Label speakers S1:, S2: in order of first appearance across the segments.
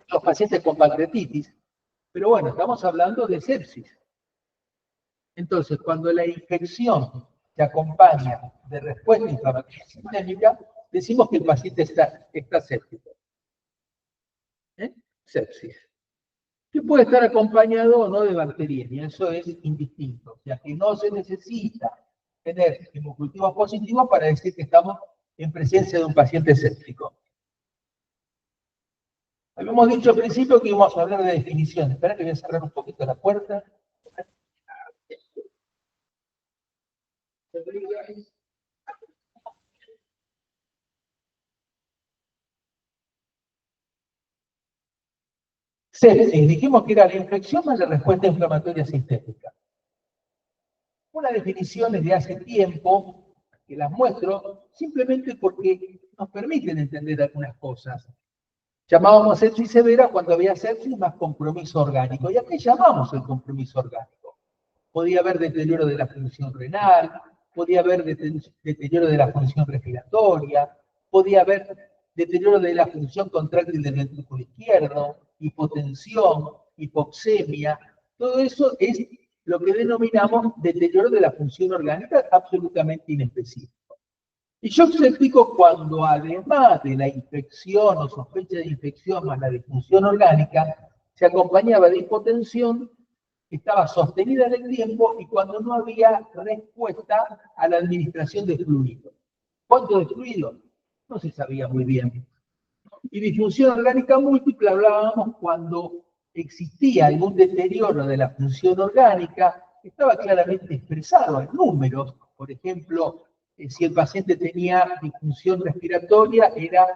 S1: los pacientes con pancreatitis, pero bueno, estamos hablando de sepsis. Entonces, cuando la infección se acompaña de respuesta inflamatoria sistémica, decimos que el paciente está séptico. Sepsis. Que puede estar acompañado o no de bacteriemia, eso es indistinto. O sea, que no se necesita tener hemocultivos positivos para decir que estamos en presencia de un paciente séptico. Habíamos dicho al principio que íbamos a hablar de definiciones. Espera que voy a cerrar un poquito la puerta. Sepsis, dijimos que era la infección más la respuesta inflamatoria sistémica. Una definición es de hace tiempo, que las muestro simplemente porque nos permiten entender algunas cosas. Llamábamos sepsis severa cuando había sepsis más compromiso orgánico. ¿Y a qué llamamos el compromiso orgánico? Podía haber deterioro de la función renal, podía haber deterioro de la función respiratoria, podía haber deterioro de la función contráctil del ventrículo izquierdo, hipotensión, hipoxemia. Todo eso es lo que denominamos deterioro de la función orgánica absolutamente inespecífico. Y shock séptico cuando además de la infección o sospecha de infección más la disfunción orgánica, se acompañaba de hipotensión, estaba sostenida en el tiempo y cuando no había respuesta a la administración de fluido. ¿Cuánto de fluido? No se sabía muy bien. Y disfunción orgánica múltiple hablábamos cuando existía algún deterioro de la función orgánica, estaba claramente expresado en números. Por ejemplo, si el paciente tenía disfunción respiratoria, era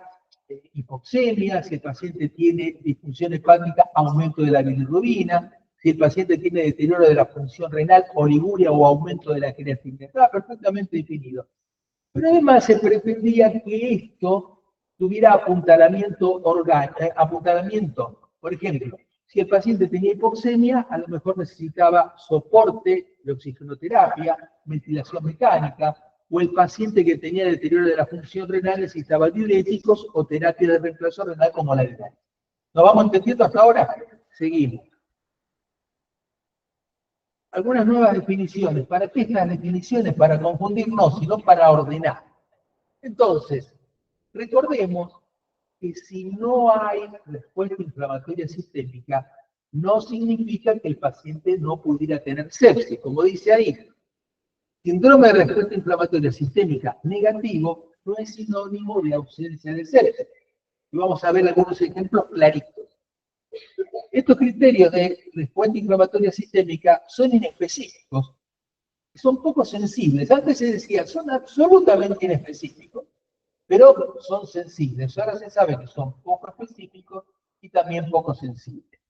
S1: hipoxemia; si el paciente tiene disfunción hepática, aumento de la bilirrubina; si el paciente tiene deterioro de la función renal, oliguria o aumento de la creatinina. Estaba perfectamente definido. Pero además se pretendía que esto tuviera apuntalamiento orgánico, apuntalamiento. Por ejemplo, si el paciente tenía hipoxemia, a lo mejor necesitaba soporte de oxigenoterapia, ventilación mecánica, o el paciente que tenía deterioro de la función renal necesitaba diuréticos o terapia de reemplazo renal como la diálisis. ¿Nos vamos entendiendo hasta ahora? Seguimos. Algunas nuevas definiciones. ¿Para qué estas definiciones? Para confundirnos, sino para ordenar. Entonces, recordemos que si no hay respuesta inflamatoria sistémica, no significa que el paciente no pudiera tener sepsis. Como dice ahí, síndrome de respuesta inflamatoria sistémica negativo no es sinónimo de ausencia de sepsis. Y vamos a ver algunos ejemplos claritos. Estos criterios de respuesta inflamatoria sistémica son inespecíficos, son poco sensibles. Antes se decía, son absolutamente inespecíficos, pero son sensibles. Ahora se sabe que son poco específicos y también poco sensibles.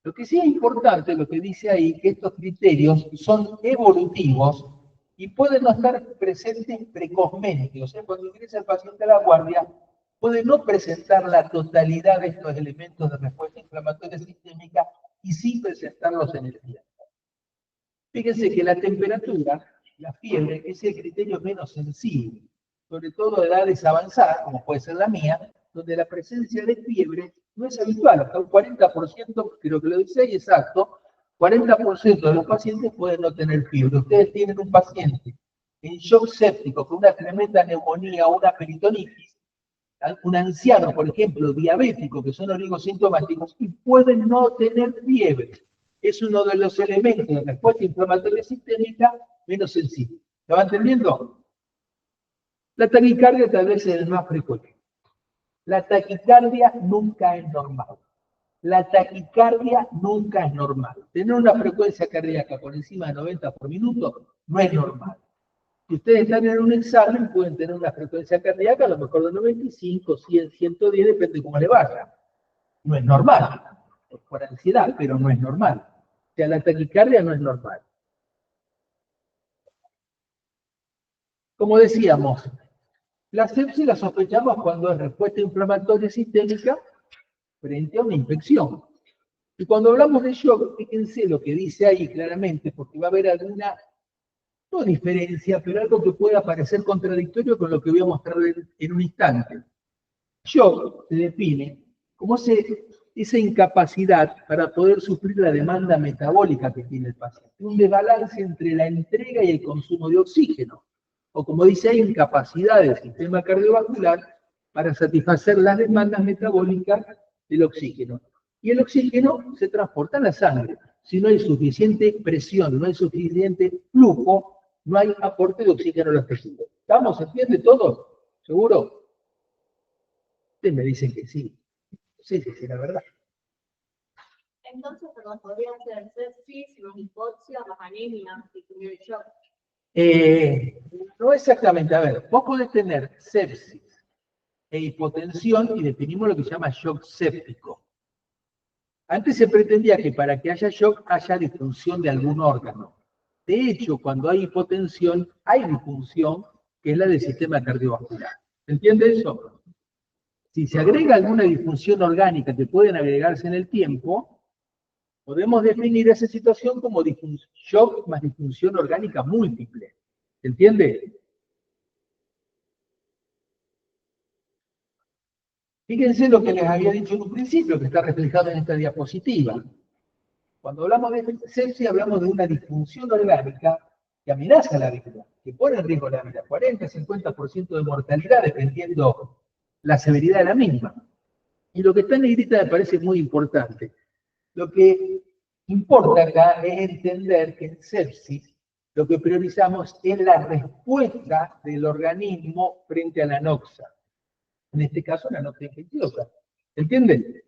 S1: Lo que sí es importante, lo que dice ahí, que estos criterios son evolutivos y pueden no estar presentes precozmente. O sea, cuando ingresa el paciente a la guardia, puede no presentar la totalidad de estos elementos de respuesta inflamatoria sistémica y sí presentarlos en el tiempo. Fíjense que la temperatura, la fiebre, es el criterio menos sensible, sobre todo de edades avanzadas, como puede ser la mía, donde la presencia de fiebre no es habitual. Hasta un 40%, creo que lo dice ahí exacto, 40% de los pacientes pueden no tener fiebre. Ustedes tienen un paciente en shock séptico con una tremenda neumonía o una peritonitis, un anciano, por ejemplo, diabético, que son oligosintomáticos, y pueden no tener fiebre. Es uno de los elementos de respuesta inflamatoria sistémica menos sensible. ¿Lo va entendiendo? La taquicardia tal vez es el más frecuente. La taquicardia nunca es normal. La taquicardia nunca es normal. Tener una frecuencia cardíaca por encima de 90 por minuto no es normal. Si ustedes están en un examen, pueden tener una frecuencia cardíaca a lo mejor de 95, 100, 110, depende de cómo le vaya. No es normal. Es por ansiedad, pero no es normal. O sea, la taquicardia no es normal. Como decíamos, la sepsis la sospechamos cuando es respuesta inflamatoria sistémica frente a una infección. Y cuando hablamos de shock, fíjense lo que dice ahí claramente, porque va a haber alguna, no diferencia, pero algo que pueda parecer contradictorio con lo que voy a mostrar en un instante. Shock se define como esa incapacidad para poder suplir la demanda metabólica que tiene el paciente. Un desbalance entre la entrega y el consumo de oxígeno. O como dice, hay incapacidad del sistema cardiovascular para satisfacer las demandas metabólicas del oxígeno. Y el oxígeno se transporta en la sangre. Si no hay suficiente presión, no hay suficiente flujo, no hay aporte de oxígeno a los tejidos. ¿Estamos? ¿Se entiende todo? ¿Seguro? Ustedes me dicen que sí. Sí, la verdad.
S2: Entonces, perdón, podría ser sepsis, hipoxia, anemia, si tuviera shock.
S1: No exactamente. A ver, vos podés tener sepsis e hipotensión y definimos lo que se llama shock séptico. Antes se pretendía que para que haya shock haya disfunción de algún órgano. De hecho, cuando hay hipotensión, hay disfunción que es la del sistema cardiovascular. ¿Se entiende eso? Si se agrega alguna disfunción orgánica que pueden agregarse en el tiempo, podemos definir esa situación como shock más disfunción orgánica múltiple. ¿Se entiende? Fíjense lo que les había dicho en un principio, que está reflejado en esta diapositiva. Cuando hablamos de sepsis, hablamos de una disfunción orgánica que amenaza la vida, que pone en riesgo la vida. 40-50% de mortalidad, dependiendo la severidad de la misma. Y lo que está en negrita me parece muy importante. Lo que importa acá es entender que en sepsis lo que priorizamos es la respuesta del organismo frente a la anoxa. En este caso, la anoxia infecciosa. ¿Entienden?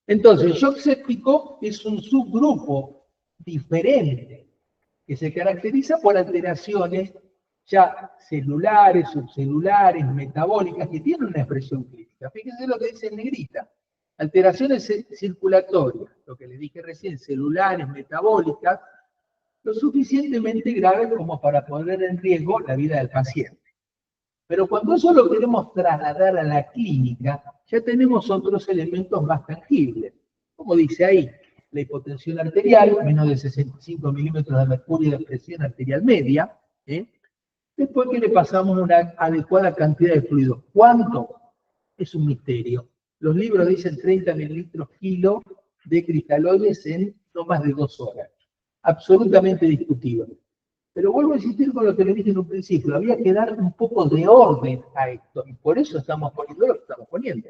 S1: Entonces, el shock séptico es un subgrupo diferente que se caracteriza por alteraciones ya celulares, subcelulares, metabólicas, que tienen una expresión clínica. Fíjense lo que dice en negrita. Alteraciones circulatorias, lo que les dije recién, celulares, metabólicas, lo suficientemente graves como para poner en riesgo la vida del paciente. Pero cuando eso lo queremos trasladar a la clínica, ya tenemos otros elementos más tangibles. Como dice ahí, la hipotensión arterial, menos de 65 milímetros de mercurio de presión arterial media, después que le pasamos una adecuada cantidad de fluido. ¿Cuánto? Es un misterio. Los libros dicen 30 mililitros kilo de cristaloides en no más de 2 horas. Absolutamente discutible. Pero vuelvo a insistir con lo que le dije en un principio, había que dar un poco de orden a esto, y por eso estamos poniendo lo que estamos poniendo.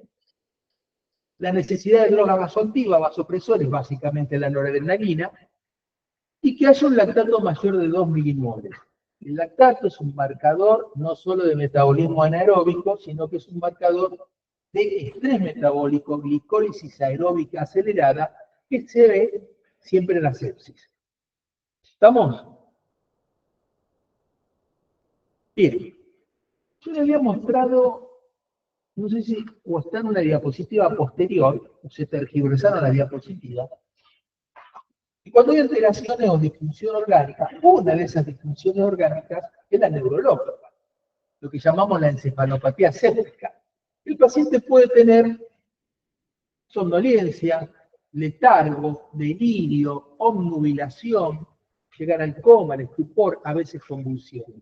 S1: La necesidad de droga vasoactiva, vasopresores, básicamente la noradrenalina, y que haya un lactato mayor de 2 milimoles. El lactato es un marcador no solo de metabolismo anaeróbico, sino que es un marcador de estrés metabólico, glicólisis aeróbica acelerada, que se ve siempre en la sepsis. ¿Estamos? Bien. Yo le había mostrado, no sé si o está en una diapositiva posterior, o se tergiversaron la diapositiva, y cuando hay alteraciones o disfunción orgánica, una de esas disfunciones orgánicas es la neurológica, lo que llamamos la encefalopatía séptica. El paciente puede tener somnolencia, letargo, delirio, obnubilación, llegar al coma, al estupor, a veces convulsiones.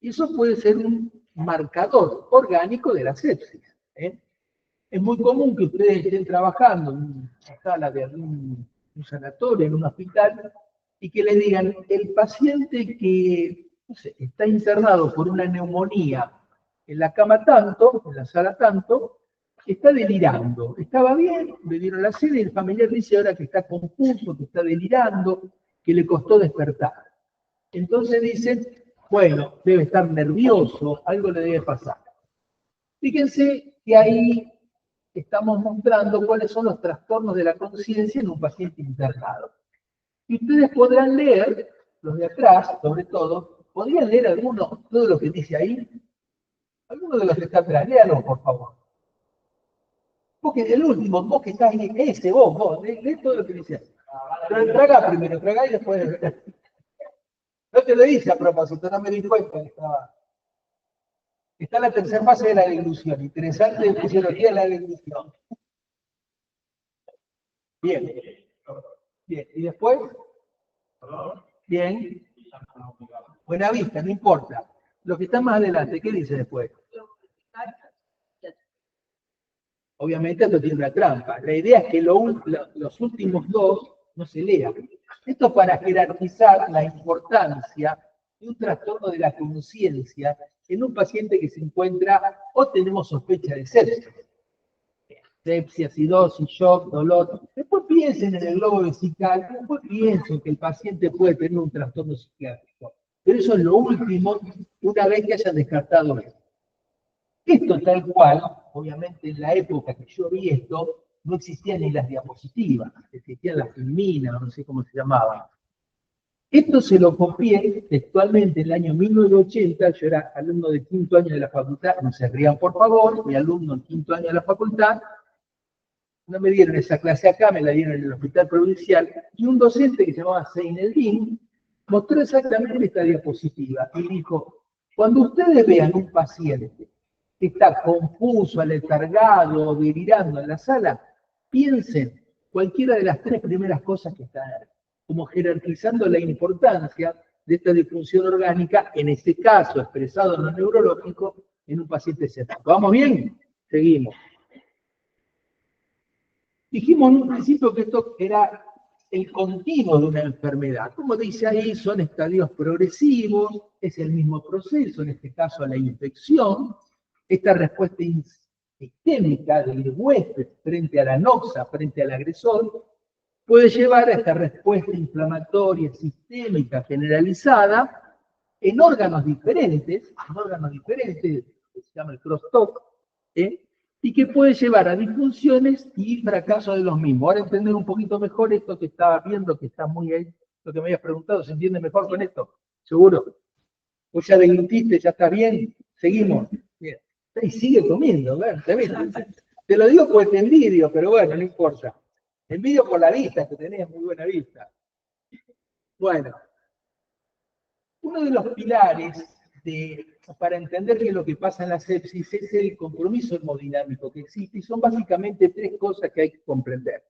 S1: Y eso puede ser un marcador orgánico de la sepsis. Es muy común que ustedes estén trabajando en una sala de un sanatorio, en un hospital, y que le digan, el paciente que no sé, está internado por una neumonía en la cama tanto, en la sala tanto, está delirando. Estaba bien, le dieron la cena y el familiar dice ahora que está confuso, que está delirando, que le costó despertar. Entonces dicen, bueno, debe estar nervioso, algo le debe pasar. Fíjense que ahí estamos mostrando cuáles son los trastornos de la conciencia en un paciente internado. Y ustedes podrán leer, los de atrás, sobre todo, podrían leer alguno, todo lo que dice ahí. Alguno de los que está atrás, léalo, por favor. Vos que el último, vos que estás ahí, ese, vos, lee todo lo que dice ahí. Traga primero, traga y después. No te lo hice a propósito, no me di cuenta que estaba. Está en la tercera fase de la deglución. Interesante de fisiología de la deglución. Bien. Bien. ¿Y después? Bien. Buena vista, no importa. Lo que está más adelante, ¿qué dice después? Obviamente esto tiene una trampa. La idea es que los últimos dos no se lean. Esto para jerarquizar la importancia de un trastorno de la conciencia en un paciente que se encuentra o tenemos sospecha de sepsis. Sepsia, acidosis, shock, dolor. Después piensen en el globo vesical, después piensen que el paciente puede tener un trastorno psiquiátrico. Pero eso es lo último, una vez que hayan descartado esto. Esto tal cual, obviamente en la época que yo vi esto, no existían ni las diapositivas, existían las filminas, no sé cómo se llamaban. Esto se lo copié textualmente en el año 1980, yo era alumno de quinto año de la facultad, no se rían por favor, mi alumno en quinto año de la facultad, no me dieron esa clase acá, me la dieron en el hospital provincial, y un docente que se llamaba Seineldin mostró exactamente esta diapositiva y dijo, cuando ustedes vean un paciente que está confuso, aletargado, delirando en la sala, piensen cualquiera de las tres primeras cosas que están ahí, como jerarquizando la importancia de esta disfunción orgánica, en este caso expresado en lo neurológico, en un paciente séptico. ¿Vamos bien? Seguimos. Dijimos en un principio que esto era el continuo de una enfermedad. Como dice ahí, son estadios progresivos, es el mismo proceso, en este caso la infección, esta respuesta sistémica del huésped frente a la noxa, frente al agresor, puede llevar a esta respuesta inflamatoria sistémica generalizada en órganos diferentes, que se llama el crosstalk, y que puede llevar a disfunciones y fracaso de los mismos. Ahora entender un poquito mejor esto que estaba viendo, que está muy ahí, lo que me habías preguntado, ¿se entiende mejor con esto? ¿Seguro? ¿Vos ya deglutiste, ya está bien? Seguimos. Bien. Y sigue comiendo, ¿verdad? Te lo digo porque te envidio, pero bueno, no importa. Envidio por la vista, que tenés muy buena vista. Bueno, uno de los pilares para entender qué es lo que pasa en la sepsis es el compromiso hemodinámico que existe, y son básicamente tres cosas que hay que comprender.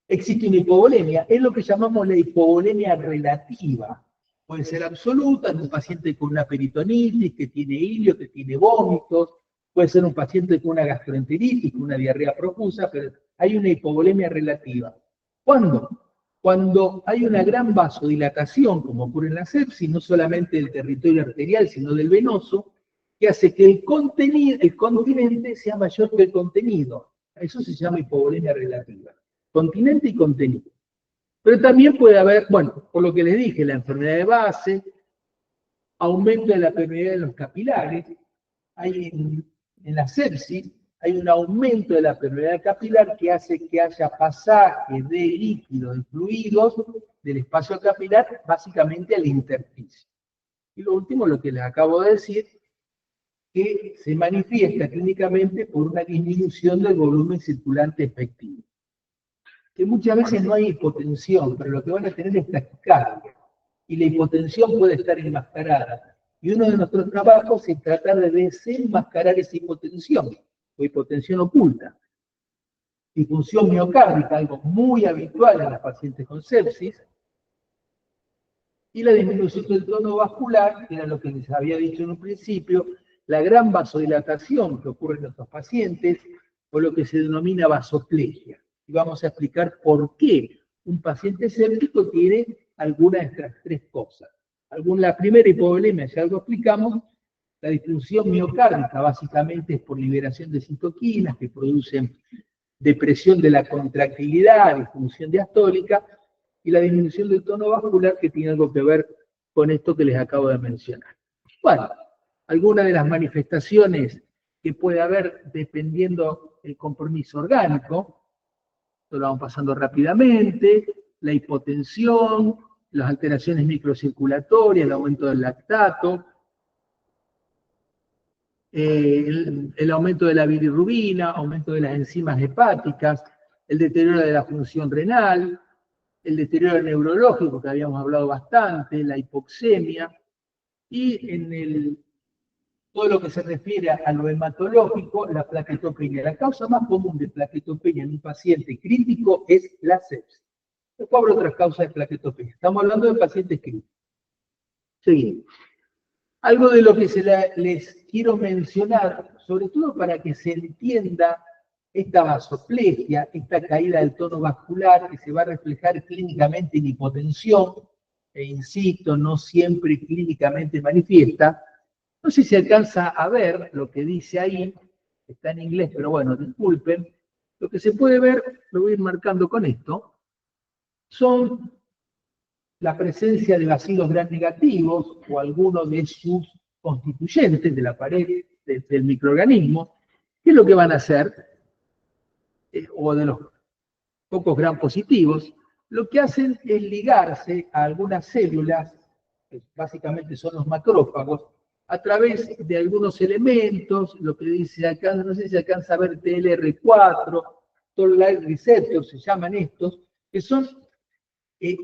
S1: Existe una hipovolemia, es lo que llamamos la hipovolemia relativa. Puede ser absoluta, en un paciente con una peritonitis, que tiene ilio, que tiene vómitos, puede ser un paciente con una gastroenteritis, con una diarrea profusa, pero hay una hipovolemia relativa. ¿Cuándo? Cuando hay una gran vasodilatación, como ocurre en la sepsis, no solamente del territorio arterial, sino del venoso, que hace que el continente sea mayor que el contenido. Eso se llama hipovolemia relativa. Continente y contenido. Pero también puede haber, bueno, por lo que les dije, la enfermedad de base, aumento de la permeabilidad de los capilares, hay en la sepsis hay un aumento de la permeabilidad capilar que hace que haya pasaje de líquidos, de fluidos del espacio capilar, básicamente al intersticio. Y lo último, lo que les acabo de decir, que se manifiesta clínicamente por una disminución del volumen circulante efectivo. Que muchas veces no hay hipotensión, pero lo que van a tener es taquicardia. Y la hipotensión puede estar enmascarada. Y uno de nuestros trabajos es tratar de desenmascarar esa hipotensión, o hipotensión oculta. Disfunción miocárdica, algo muy habitual en los pacientes con sepsis, y la disminución del tono vascular, que era lo que les había dicho en un principio, la gran vasodilatación que ocurre en nuestros pacientes, o lo que se denomina vasoplegia. Y vamos a explicar por qué un paciente séptico tiene alguna de estas tres cosas. La primera hipovolemia, ya algo explicamos, la disfunción miocárdica básicamente es por liberación de citoquinas que producen depresión de la contractilidad, disfunción diastólica, y la disminución del tono vascular que tiene algo que ver con esto que les acabo de mencionar. Bueno, algunas de las manifestaciones que puede haber dependiendo del compromiso orgánico, esto lo vamos pasando rápidamente, la hipotensión, las alteraciones microcirculatorias, el aumento del lactato, el aumento de la bilirrubina, aumento de las enzimas hepáticas, el deterioro de la función renal, el deterioro neurológico, que habíamos hablado bastante, la hipoxemia, y todo lo que se refiere a lo hematológico, la plaquetopenia. La causa más común de plaquetopenia en un paciente crítico es la sepsis. Después habrá otras causas de plaquetopenia. Estamos hablando de pacientes críticos. Seguimos. Algo de lo que les quiero mencionar, sobre todo para que se entienda esta vasoplegia, esta caída del tono vascular que se va a reflejar clínicamente en hipotensión, e insisto, no siempre clínicamente manifiesta. No sé si se alcanza a ver lo que dice ahí, está en inglés, pero bueno, disculpen. Lo que se puede ver, lo voy a ir marcando con esto, son la presencia de bacilos gram negativos o algunos de sus constituyentes de la pared del microorganismo. ¿Qué es lo que van a hacer? O de los pocos gram positivos, lo que hacen es ligarse a algunas células, que básicamente son los macrófagos, a través de algunos elementos, lo que dice acá, no sé si alcanza a ver TLR4, Toll-like receptors, se llaman estos, que son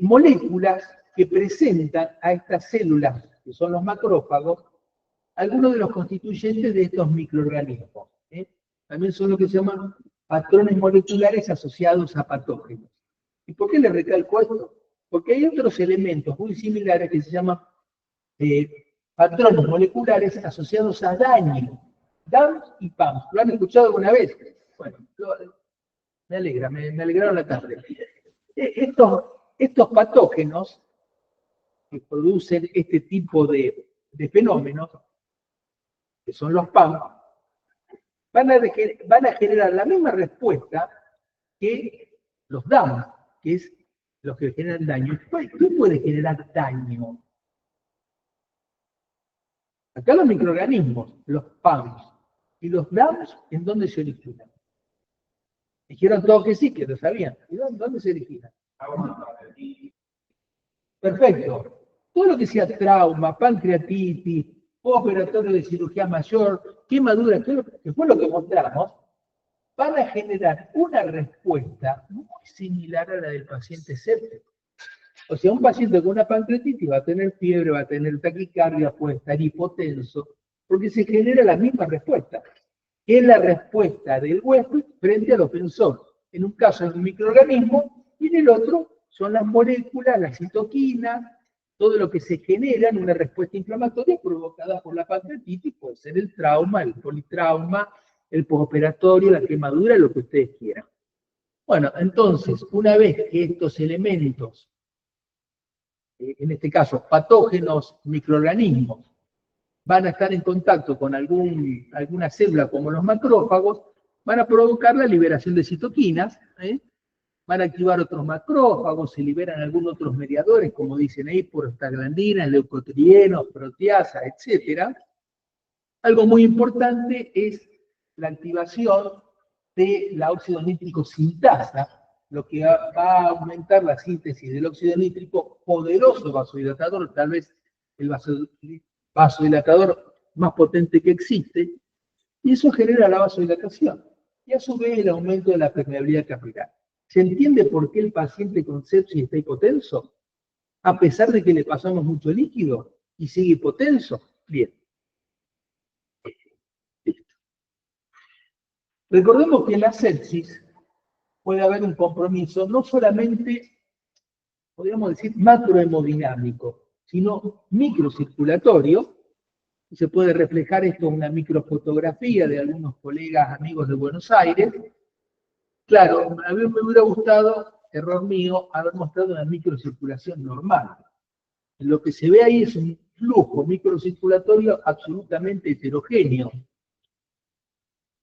S1: moléculas que presentan a estas células, que son los macrófagos, algunos de los constituyentes de estos microorganismos. También son lo que se llaman patrones moleculares asociados a patógenos. ¿Y por qué les recalco esto? Porque hay otros elementos muy similares que se llaman patrones moleculares asociados a daño, DAMs y PAMs. ¿Lo han escuchado alguna vez? Bueno, me alegra, me alegraron la tarde. Estos patógenos que producen este tipo de fenómenos, que son los PAM, van a generar la misma respuesta que los DAM, que es los que generan daño. ¿Qué puede generar daño? Acá los microorganismos, los PAMs, y los DAMs, ¿en dónde se originan? Dijeron todos que sí, que lo sabían. ¿Y dónde se originan? Perfecto. Todo lo que sea trauma, pancreatitis, operatorio de cirugía mayor, quemadura, que fue lo que mostramos, van a generar una respuesta muy similar a la del paciente séptico. O sea, un paciente con una pancreatitis va a tener fiebre, va a tener taquicardia, puede estar hipotenso, porque se genera la misma respuesta, que es la respuesta del huésped frente al ofensor. En un caso es un microorganismo y en el otro son las moléculas, las citoquinas, todo lo que se genera en una respuesta inflamatoria provocada por la pancreatitis, puede ser el trauma, el politrauma, el postoperatorio, la quemadura, lo que ustedes quieran. Bueno, entonces, una vez que estos elementos, en este caso patógenos, microorganismos, van a estar en contacto con alguna célula como los macrófagos, van a provocar la liberación de citoquinas, van a activar otros macrófagos, se liberan algunos otros mediadores, como dicen ahí, prostaglandinas, leucotrienos, proteasas, etc. Algo muy importante es la activación de la óxido nítrico sintasa, lo que va a aumentar la síntesis del óxido nítrico, poderoso vasodilatador, tal vez el vasodilatador más potente que existe, y eso genera la vasodilatación, y a su vez el aumento de la permeabilidad capilar. ¿Se entiende por qué el paciente con sepsis está hipotenso? A pesar de que le pasamos mucho líquido y sigue hipotenso. Bien. Listo. Recordemos que en la sepsis puede haber un compromiso no solamente, podríamos decir, macrohemodinámico, sino microcirculatorio, y se puede reflejar esto en una microfotografía de algunos colegas amigos de Buenos Aires. Claro, a mí me hubiera gustado, error mío, haber mostrado una microcirculación normal. Lo que se ve ahí es un flujo microcirculatorio absolutamente heterogéneo.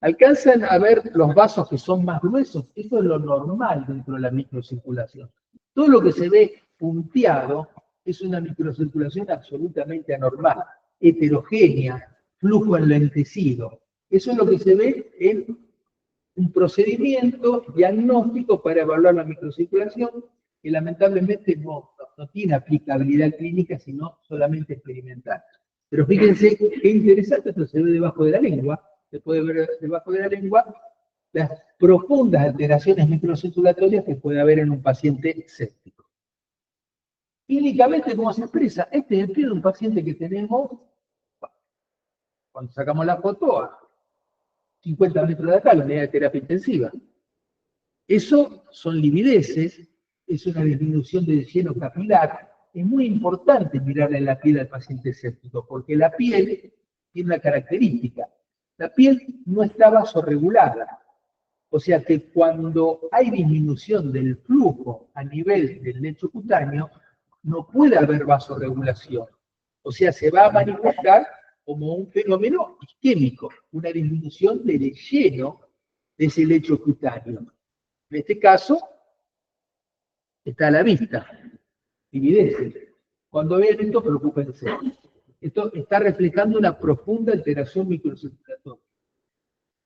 S1: Alcanzan a ver los vasos que son más gruesos, eso es lo normal dentro de la microcirculación. Todo lo que se ve punteado es una microcirculación absolutamente anormal, heterogénea, flujo enlentecido. Eso es lo que se ve en un procedimiento diagnóstico para evaluar la microcirculación, que lamentablemente no tiene aplicabilidad clínica, sino solamente experimental. Pero fíjense qué interesante, esto se ve debajo de la lengua, se puede ver debajo de la lengua las profundas alteraciones microcirculatorias que puede haber en un paciente séptico. Clínicamente, ¿cómo se expresa? Este es el pie de un paciente que tenemos, cuando sacamos la foto, a 50 metros de acá, la unidad de terapia intensiva. Eso son livideces, es una disminución del lleno capilar. Es muy importante mirar en la piel al paciente séptico, porque la piel tiene una característica. La piel no está vasorregulada. O sea que cuando hay disminución del flujo a nivel del lecho cutáneo, no puede haber vasorregulación. O sea, se va a manifestar como un fenómeno isquémico, una disminución del lleno de ese lecho cutáneo. En este caso, está a la vista, dividece. Cuando vean esto, preocúpense. Esto está reflejando una profunda alteración microcirculatoria.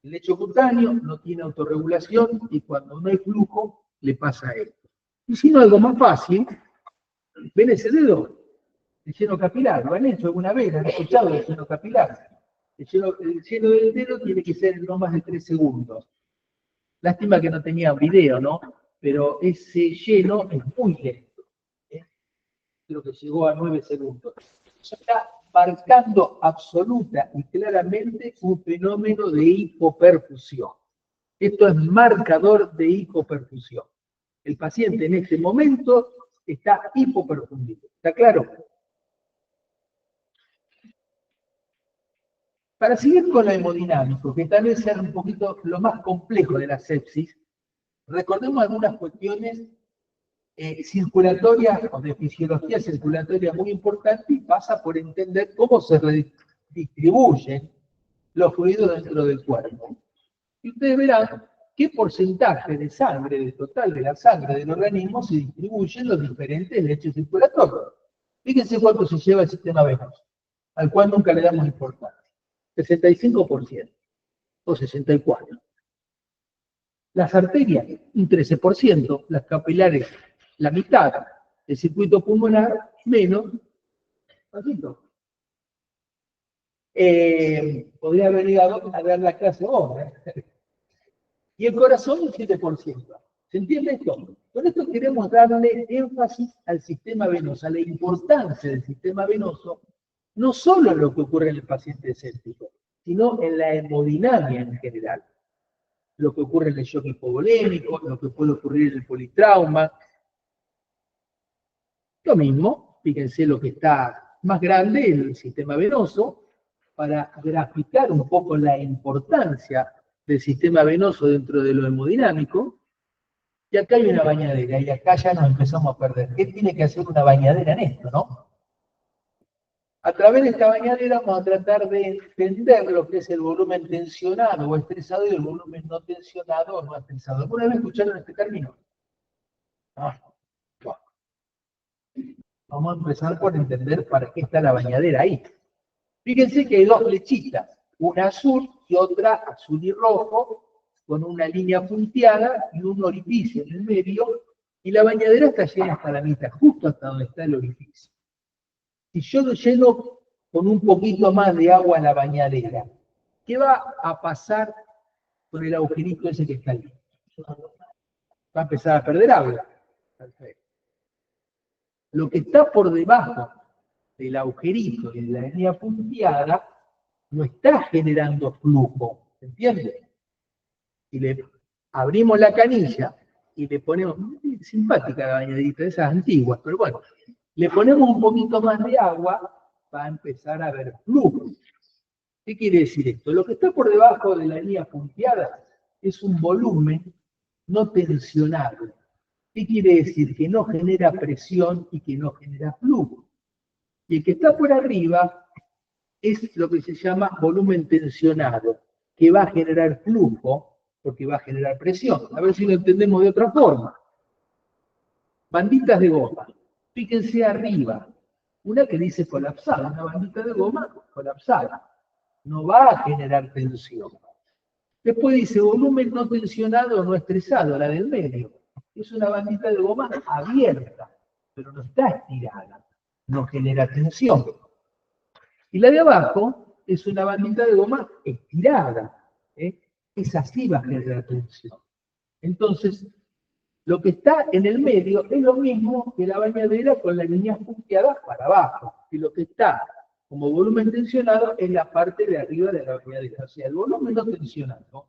S1: El lecho cutáneo no tiene autorregulación y cuando no hay flujo, le pasa esto. Y si no, algo más fácil, ven ese dedo, el lleno capilar, ¿lo han hecho alguna vez? ¿Han escuchado el lleno capilar? El lleno del dedo tiene que ser no más de 3 segundos. Lástima que no tenía video, ¿no? Pero ese lleno es muy lento. Creo que llegó a 9 segundos. Eso está marcando absoluta y claramente un fenómeno de hipoperfusión. Esto es marcador de hipoperfusión. El paciente en este momento está hipoperfundido. ¿Está claro? Para seguir con lo hemodinámico, que tal vez sea un poquito lo más complejo de la sepsis, recordemos algunas cuestiones circulatorias o de fisiología circulatoria muy importante y pasa por entender cómo se redistribuyen los fluidos dentro del cuerpo. Y ustedes verán qué porcentaje de sangre, del total de la sangre del organismo, se distribuye en los diferentes lechos circulatorios. Fíjense cuánto se lleva el sistema venoso, al cual nunca le damos importancia. 65% o 64%. Las arterias, un 13%, las capilares, la mitad, el circuito pulmonar, menos, pasito. Podría haber llegado a dar la clase ahora. Y el corazón, un 7%. ¿Se entiende esto? Con esto queremos darle énfasis al sistema venoso, a la importancia del sistema venoso, no solo en lo que ocurre en el paciente escéptico, sino en la hemodinamia en general. Lo que ocurre en el shock hipovolémico, lo que puede ocurrir en el politrauma. Lo mismo, fíjense lo que está más grande, el sistema venoso, para graficar un poco la importancia del sistema venoso dentro de lo hemodinámico. Y acá hay una bañadera, y acá ya nos empezamos a perder. ¿Qué tiene que hacer una bañadera en esto, no? A través de esta bañadera vamos a tratar de entender lo que es el volumen tensionado o estresado y el volumen no tensionado o no estresado. ¿Alguna vez escucharon este término? Ah, bueno. Vamos a empezar por entender para qué está la bañadera ahí. Fíjense que hay dos flechitas, una azul y otra azul y rojo, con una línea punteada y un orificio en el medio, y la bañadera está llena hasta la mitad, justo hasta donde está el orificio. Si yo lo lleno con un poquito más de agua en la bañadera, ¿qué va a pasar con el agujerito ese que está ahí? Va a empezar a perder agua. Perfecto. Lo que está por debajo del agujerito y de la línea punteada no está generando flujo, ¿se entiende? Si le abrimos la canilla y le ponemos, simpática la bañadita, esas antiguas, pero bueno, le ponemos un poquito más de agua, va a empezar a haber flujo. ¿Qué quiere decir esto? Lo que está por debajo de la línea punteada es un volumen no tensionado. ¿Qué quiere decir? Que no genera presión y que no genera flujo. Y el que está por arriba es lo que se llama volumen tensionado, que va a generar flujo porque va a generar presión. A ver si lo entendemos de otra forma. Banditas de goma. Fíjense arriba. Una que dice colapsada, una bandita de goma colapsada. No va a generar tensión. Después dice volumen no tensionado o no estresado, la del medio. Es una bandita de goma abierta, pero no está estirada. No genera tensión. Y la de abajo es una bandita de goma estirada. Esa sí va a generar tensión. Entonces, lo que está en el medio es lo mismo que la bañadera con las líneas punteadas para abajo. Y lo que está como volumen tensionado es la parte de arriba de la bañadera. O sea, el volumen no tensionado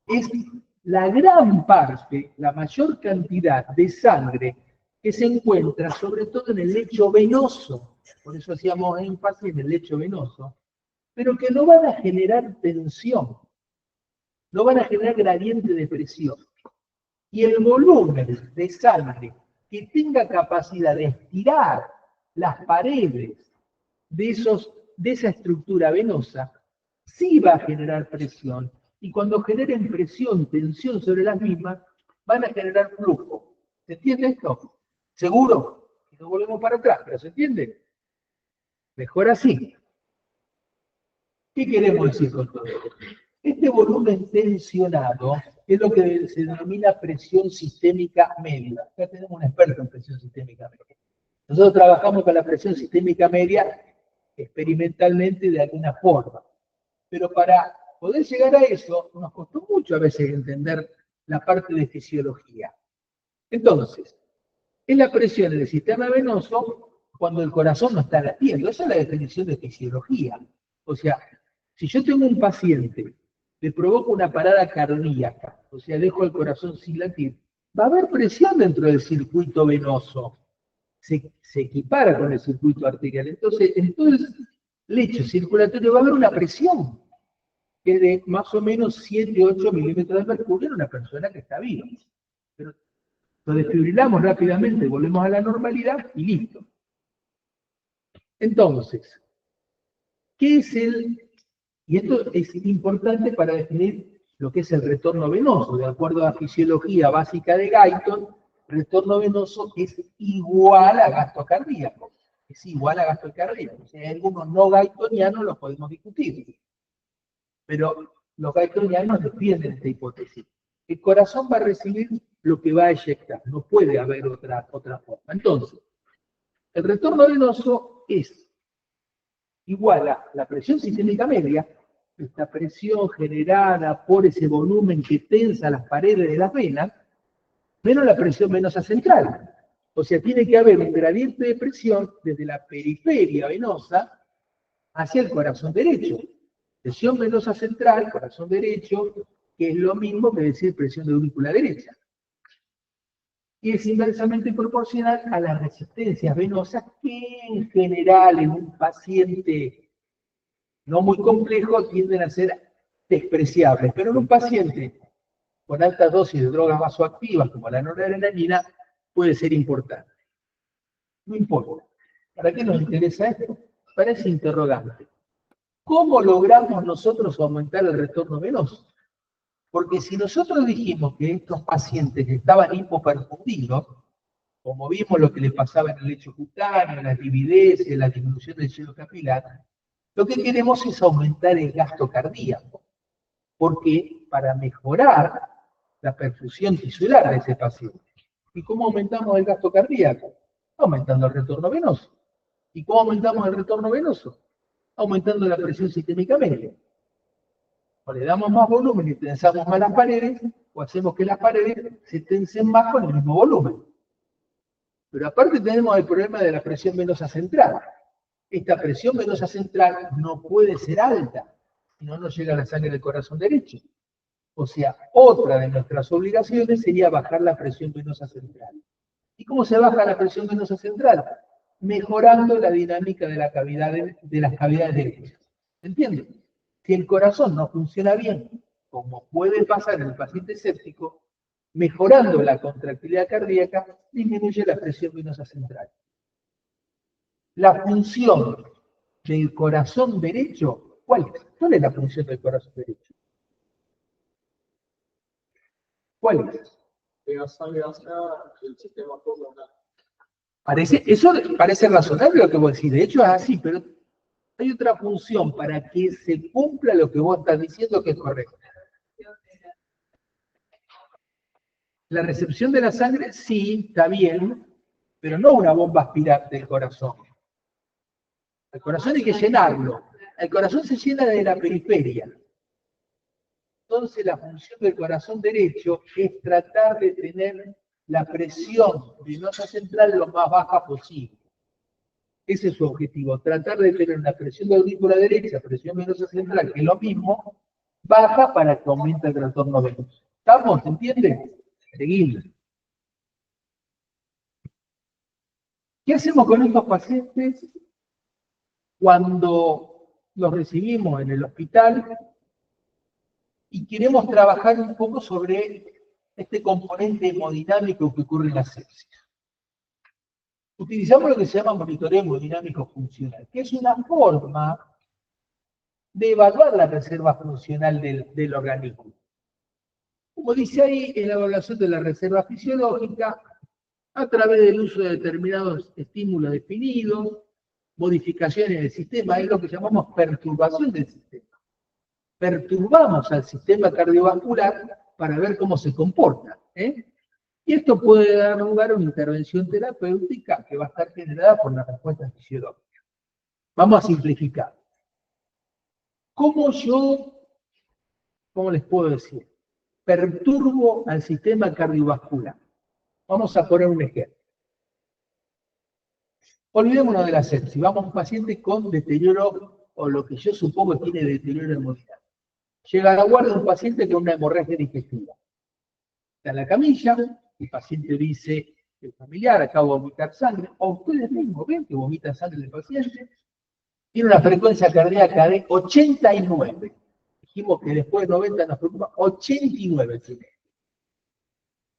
S1: es la gran parte, la mayor cantidad de sangre que se encuentra sobre todo en el lecho venoso. Por eso hacíamos énfasis en el lecho venoso, pero que no van a generar tensión. no van a generar gradiente de presión. Y el volumen de sangre que tenga capacidad de estirar las paredes de esa estructura venosa, sí va a generar presión. Y cuando generen presión, tensión sobre las mismas, van a generar flujo. ¿Se entiende esto? ¿Seguro? Y no volvemos para atrás, pero ¿se entiende? Mejor así. ¿Qué queremos decir con todo esto? Este volumen tensionado es lo que se denomina presión sistémica media. Acá tenemos un experto en presión sistémica media. Nosotros trabajamos con la presión sistémica media experimentalmente de alguna forma. Pero para poder llegar a eso, nos costó mucho a veces entender la parte de fisiología. Entonces, es la presión en el sistema venoso cuando el corazón no está latiendo. Esa es la definición de fisiología. O sea, si yo tengo un paciente, le provoco una parada cardíaca, o sea, dejo el corazón sin latir, va a haber presión dentro del circuito venoso. Se equipara con el circuito arterial. Entonces, en todo el lecho circulatorio va a haber una presión que es de más o menos 7, 8 milímetros de mercurio en una persona que está viva. Pero lo desfibrilamos rápidamente, volvemos a la normalidad y listo. Entonces, ¿qué es y esto es importante para definir lo que es el retorno venoso? De acuerdo a la fisiología básica de Guyton, retorno venoso es igual a gasto cardíaco. Es igual a gasto cardíaco. Si hay algunos no guytonianos, los podemos discutir. Pero los guytonianos defienden esta hipótesis. El corazón va a recibir lo que va a eyectar. No puede haber otra forma. Entonces, el retorno venoso es igual a la presión sistémica media, esta presión generada por ese volumen que tensa las paredes de las venas, menos la presión venosa central. O sea, tiene que haber un gradiente de presión desde la periferia venosa hacia el corazón derecho. Presión venosa central, corazón derecho, que es lo mismo que decir presión de aurícula derecha. Y es inversamente proporcional a las resistencias venosas que en general en un paciente no muy complejo tienden a ser despreciables, pero en un paciente con altas dosis de drogas vasoactivas como la noradrenalina puede ser importante. No importa. ¿Para qué nos interesa esto? Para ese interrogante. ¿Cómo logramos nosotros aumentar el retorno venoso? Porque si nosotros dijimos que estos pacientes estaban hipoperfundidos, como vimos lo que les pasaba en el lecho cutáneo, las livideces, la disminución del hielo capilar, lo que queremos es aumentar el gasto cardíaco. Porque para mejorar la perfusión tisular de ese paciente. ¿Y cómo aumentamos el gasto cardíaco? Aumentando el retorno venoso. ¿Y cómo aumentamos el retorno venoso? Aumentando la presión sistémica media. O le damos más volumen y tensamos más las paredes, o hacemos que las paredes se tensen más con el mismo volumen. Pero aparte tenemos el problema de la presión venosa central. Esta presión venosa central no puede ser alta, si no nos llega la sangre del corazón derecho. O sea, otra de nuestras obligaciones sería bajar la presión venosa central. ¿Y cómo se baja la presión venosa central? Mejorando la dinámica de las cavidades derechas. ¿Entienden? Si el corazón no funciona bien, como puede pasar en el paciente séptico, mejorando la contractilidad cardíaca, disminuye la presión venosa central. La función del corazón derecho, ¿cuál es? ¿Cuál es la función del corazón derecho? ¿Cuál es? Eso parece razonable lo que vos decís, de hecho es así, pero hay otra función para que se cumpla lo que vos estás diciendo que es correcto. La recepción de la sangre, sí, está bien, pero no una bomba aspirante del corazón. El corazón hay que llenarlo. El corazón se llena de la periferia. Entonces la función del corazón derecho es tratar de tener la presión venosa central lo más baja posible. Ese es su objetivo, tratar de tener una presión de aurícula derecha, presión venosa central, que es lo mismo, baja para que aumente el retorno venoso. ¿Estamos? ¿Se entiende? Seguimos. ¿Qué hacemos con estos pacientes cuando los recibimos en el hospital? y queremos trabajar un poco sobre este componente hemodinámico que ocurre en la sepsis. Utilizamos lo que se llama monitoreo hemodinámico funcional, que es una forma de evaluar la reserva funcional del organismo. Como dice ahí, en la evaluación de la reserva fisiológica, a través del uso de determinados estímulos definidos, modificaciones en el sistema, es lo que llamamos perturbación del sistema. Perturbamos al sistema cardiovascular para ver cómo se comporta. Y esto puede dar lugar a una intervención terapéutica que va a estar generada por la respuesta fisiológica. Vamos a simplificar. ¿Cómo les puedo decir? Perturbo al sistema cardiovascular. Vamos a poner un ejemplo. Olvidémonos de la sepsis. Vamos a un paciente con deterioro, o lo que yo supongo que tiene deterioro hemodinámico. Llega a la guardia un paciente con una hemorragia digestiva. Está en la camilla, el paciente dice, el familiar acaba de vomitar sangre, o ustedes mismos ven que vomita sangre el paciente, tiene una frecuencia cardíaca de 89. Dijimos que después de 90 nos preocupa, 89 tiene.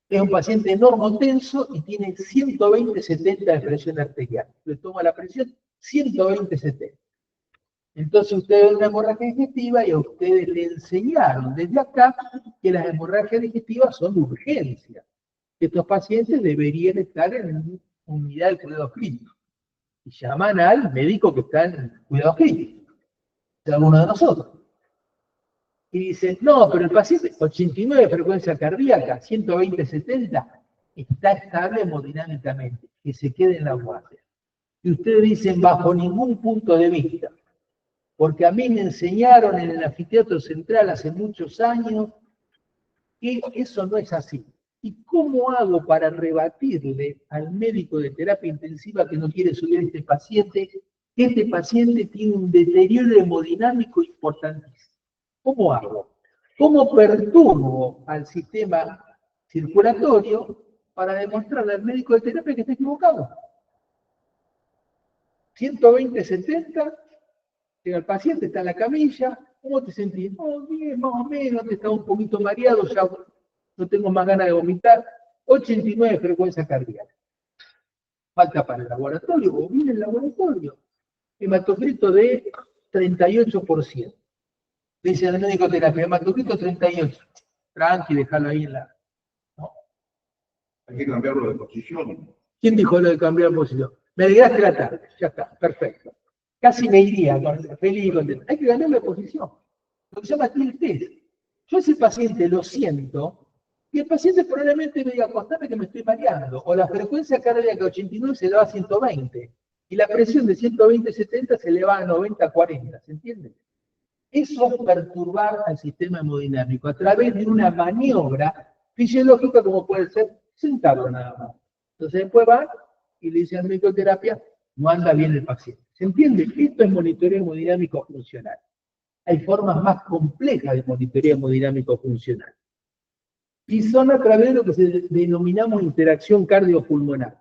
S1: Es un paciente normotenso y tiene 120-70 de presión arterial. Le toma la presión 120-70. Entonces ustedes ven una hemorragia digestiva y a ustedes le enseñaron desde acá que las hemorragias digestivas son de urgencia. Que estos pacientes deberían estar en una unidad de cuidado crítico. Y llaman al médico que está en cuidado crítico. Es alguno de nosotros. Y dicen, no, pero el paciente, 89 de frecuencia cardíaca, 120-70, está estable hemodinámicamente, que se quede en la guardia. Y ustedes dicen, bajo ningún punto de vista, porque a mí me enseñaron en el anfiteatro central hace muchos años que eso no es así. ¿Y cómo hago para rebatirle al médico de terapia intensiva que no quiere subir a este paciente, que este paciente tiene un deterioro hemodinámico importantísimo? ¿Cómo hago? ¿Cómo perturbo al sistema circulatorio para demostrarle al médico de terapia que está equivocado? 120-70, llega el paciente, está en la camilla, ¿cómo te sentís? Oh, bien, más o menos, te estaba un poquito mareado, ya no tengo más ganas de vomitar. 89 frecuencia cardíaca. Falta para el laboratorio, o viene el laboratorio. Hematocrito de 38%. Dice el médico de terapia, hematocrito 38. Tranqui, déjalo ahí en la... ¿no?
S3: Hay que cambiarlo de posición.
S1: ¿Quién dijo lo de cambiar de posición? Me alegraste la tarde, ya está, perfecto. Casi me iría, feliz y contento. Hay que cambiar de posición. Lo que se llama tilt test. Yo a ese paciente lo siento, y el paciente probablemente me diga, acostame que me estoy mareando, o la frecuencia cardíaca 89 se le va a 120, y la presión de 120-70 se le va a 90-40, ¿se entiende? Eso es perturbar al sistema hemodinámico a través de una maniobra fisiológica como puede ser sentarlo nada más. Entonces después va y le dice al médico de terapia, no anda bien el paciente. ¿Se entiende? Esto es monitoreo hemodinámico funcional. Hay formas más complejas de monitoreo hemodinámico funcional. Y son a través de lo que denominamos interacción cardiopulmonar.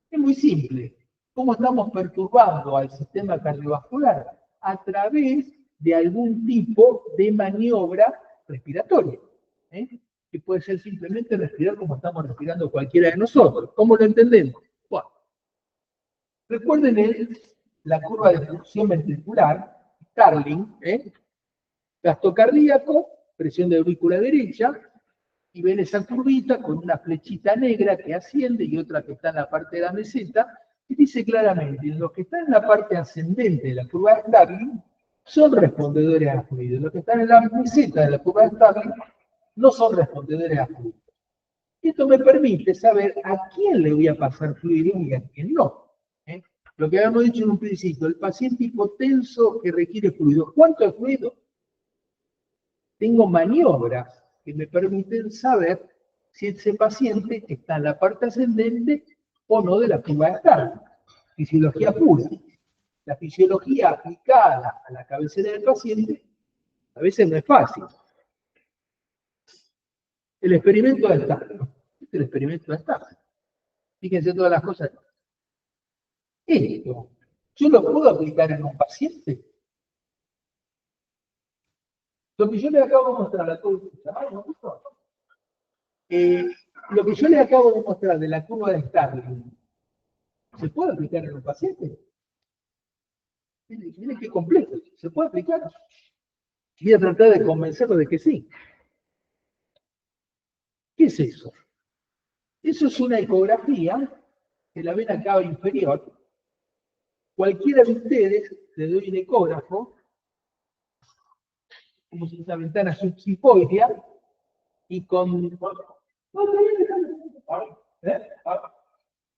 S1: Es muy simple. ¿Cómo estamos perturbando al sistema cardiovascular? A través de algún tipo de maniobra respiratoria. Que puede ser simplemente respirar como estamos respirando cualquiera de nosotros. ¿Cómo lo entendemos? Bueno, recuerden la curva de función ventricular, Starling, gasto cardíaco, presión de aurícula derecha, y ven esa curvita con una flechita negra que asciende y otra que está en la parte de la meseta, y dice claramente, los que están en la parte ascendente de la curva de Starling son respondedores a fluido, los que están en la meseta de la curva de Starling no son respondedores a fluido. Esto me permite saber a quién le voy a pasar fluido y a quién no. Lo que habíamos dicho en un principio, el paciente hipotenso que requiere fluido. ¿Cuánto es fluido? Tengo maniobras que me permiten saber si ese paciente está en la parte ascendente o no de la curva de Starling. Fisiología pura. La fisiología aplicada a la cabecera del paciente a veces no es fácil. El experimento de Starling. Este es el experimento de Starling. Fíjense todas las cosas. Esto, ¿yo lo puedo aplicar en un paciente? Lo que yo les acabo de mostrar a todos, lo que yo les acabo de mostrar de la curva de Starling, ¿se puede aplicar en un paciente? Miren qué complejo, ¿se puede aplicar? Voy a tratar de convencerlo de que sí. ¿Qué es eso? Eso es una ecografía de la vena cava inferior. Cualquiera de ustedes, le doy un ecógrafo, como si es una ventana subsifoidea, y con... ¿Eh?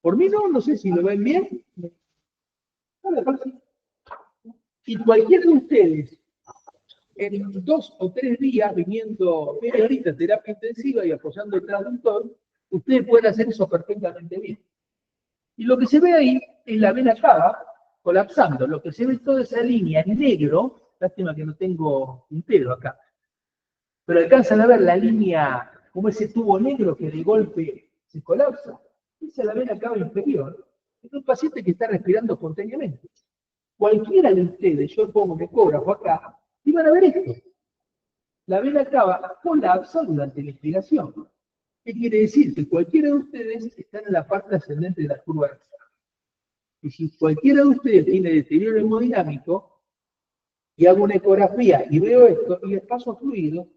S1: Por mí no sé si lo ven bien. Y cualquiera de ustedes, en 2 o 3 días, viniendo media horita terapia intensiva y apoyando el traductor, ustedes pueden hacer eso perfectamente bien. Y lo que se ve ahí es la vena cava colapsando. Lo que se ve toda esa línea en negro, lástima que no tengo tintero acá, pero alcanzan a ver la línea, como ese tubo negro que de golpe se colapsa. Esa es la vena cava inferior. Es un paciente que está respirando espontáneamente. Cualquiera de ustedes, yo pongo un ecógrafo acá, y van a ver esto. La vena cava colapsa durante la inspiración. ¿Qué quiere decir? Que cualquiera de ustedes está en la parte ascendente de la curva de Starling. Y si cualquiera de ustedes tiene deterioro hemodinámico, y hago una ecografía y veo esto, y les paso fluido,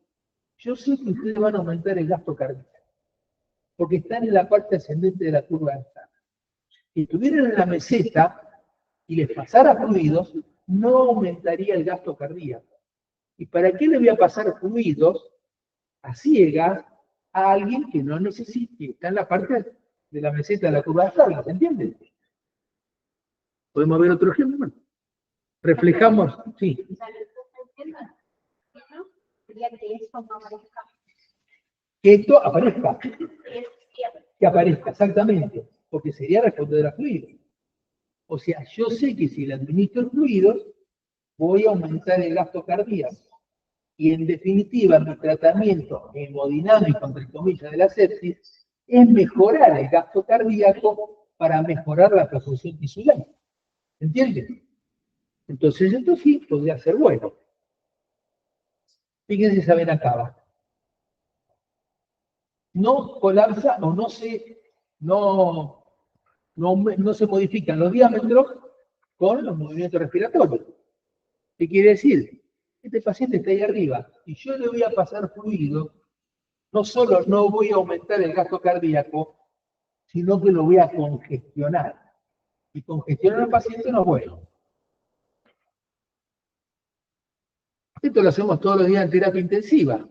S1: yo sé que ustedes van a aumentar el gasto cardíaco, porque están en la parte ascendente de la curva de Starling. Si estuvieran en la meseta y les pasara fluidos, no aumentaría el gasto cardíaco. ¿Y para qué le voy a pasar fluidos a ciegas a alguien que no necesite, está en la parte de la meseta de la curva de Starling? ¿Se entiende? ¿Podemos ver otro ejemplo? Reflejamos, sí. Que esto aparezca. Que aparezca, exactamente. Porque sería responder a fluidos. O sea, yo sé que si le administro fluidos, voy a aumentar el gasto cardíaco. Y en definitiva, mi tratamiento hemodinámico, entre comillas, de la sepsis, es mejorar el gasto cardíaco para mejorar la perfusión tisular. ¿Entiendes? Entonces, esto sí podría ser bueno. Fíjense esa vena cava. No colapsa o no se modifican los diámetros con los movimientos respiratorios. ¿Qué quiere decir? Este paciente está ahí arriba y yo le voy a pasar fluido, no solo no voy a aumentar el gasto cardíaco, sino que lo voy a congestionar. Y congestionar al paciente no es bueno. Esto lo hacemos todos los días en terapia intensiva.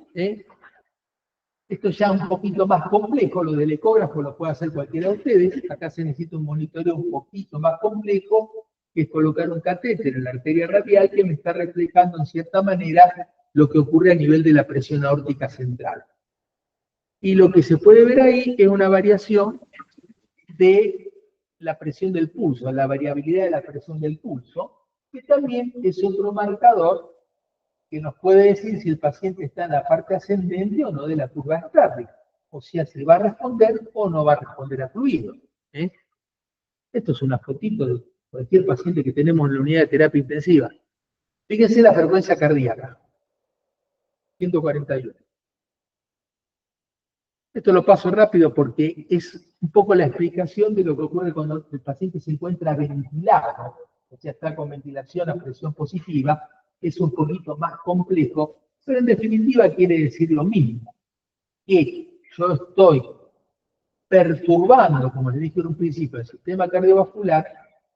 S1: Esto ya es un poquito más complejo, lo del ecógrafo lo puede hacer cualquiera de ustedes. Acá se necesita un monitoreo un poquito más complejo, que es colocar un catéter en la arteria radial que me está reflejando en cierta manera lo que ocurre a nivel de la presión aórtica central. Y lo que se puede ver ahí es una variación de la presión del pulso, la variabilidad de la presión del pulso, que también es otro marcador que nos puede decir si el paciente está en la parte ascendente o no de la curva de Starling, o sea, si va a responder o no va a responder a fluido. Esto es una fotito de cualquier paciente que tenemos en la unidad de terapia intensiva. Fíjense la frecuencia cardíaca, 141. Esto lo paso rápido porque es un poco la explicación de lo que ocurre cuando el paciente se encuentra ventilado, o sea, está con ventilación a presión positiva. Es un poquito más complejo, pero en definitiva quiere decir lo mismo, que yo estoy perturbando, como les dije en un principio, el sistema cardiovascular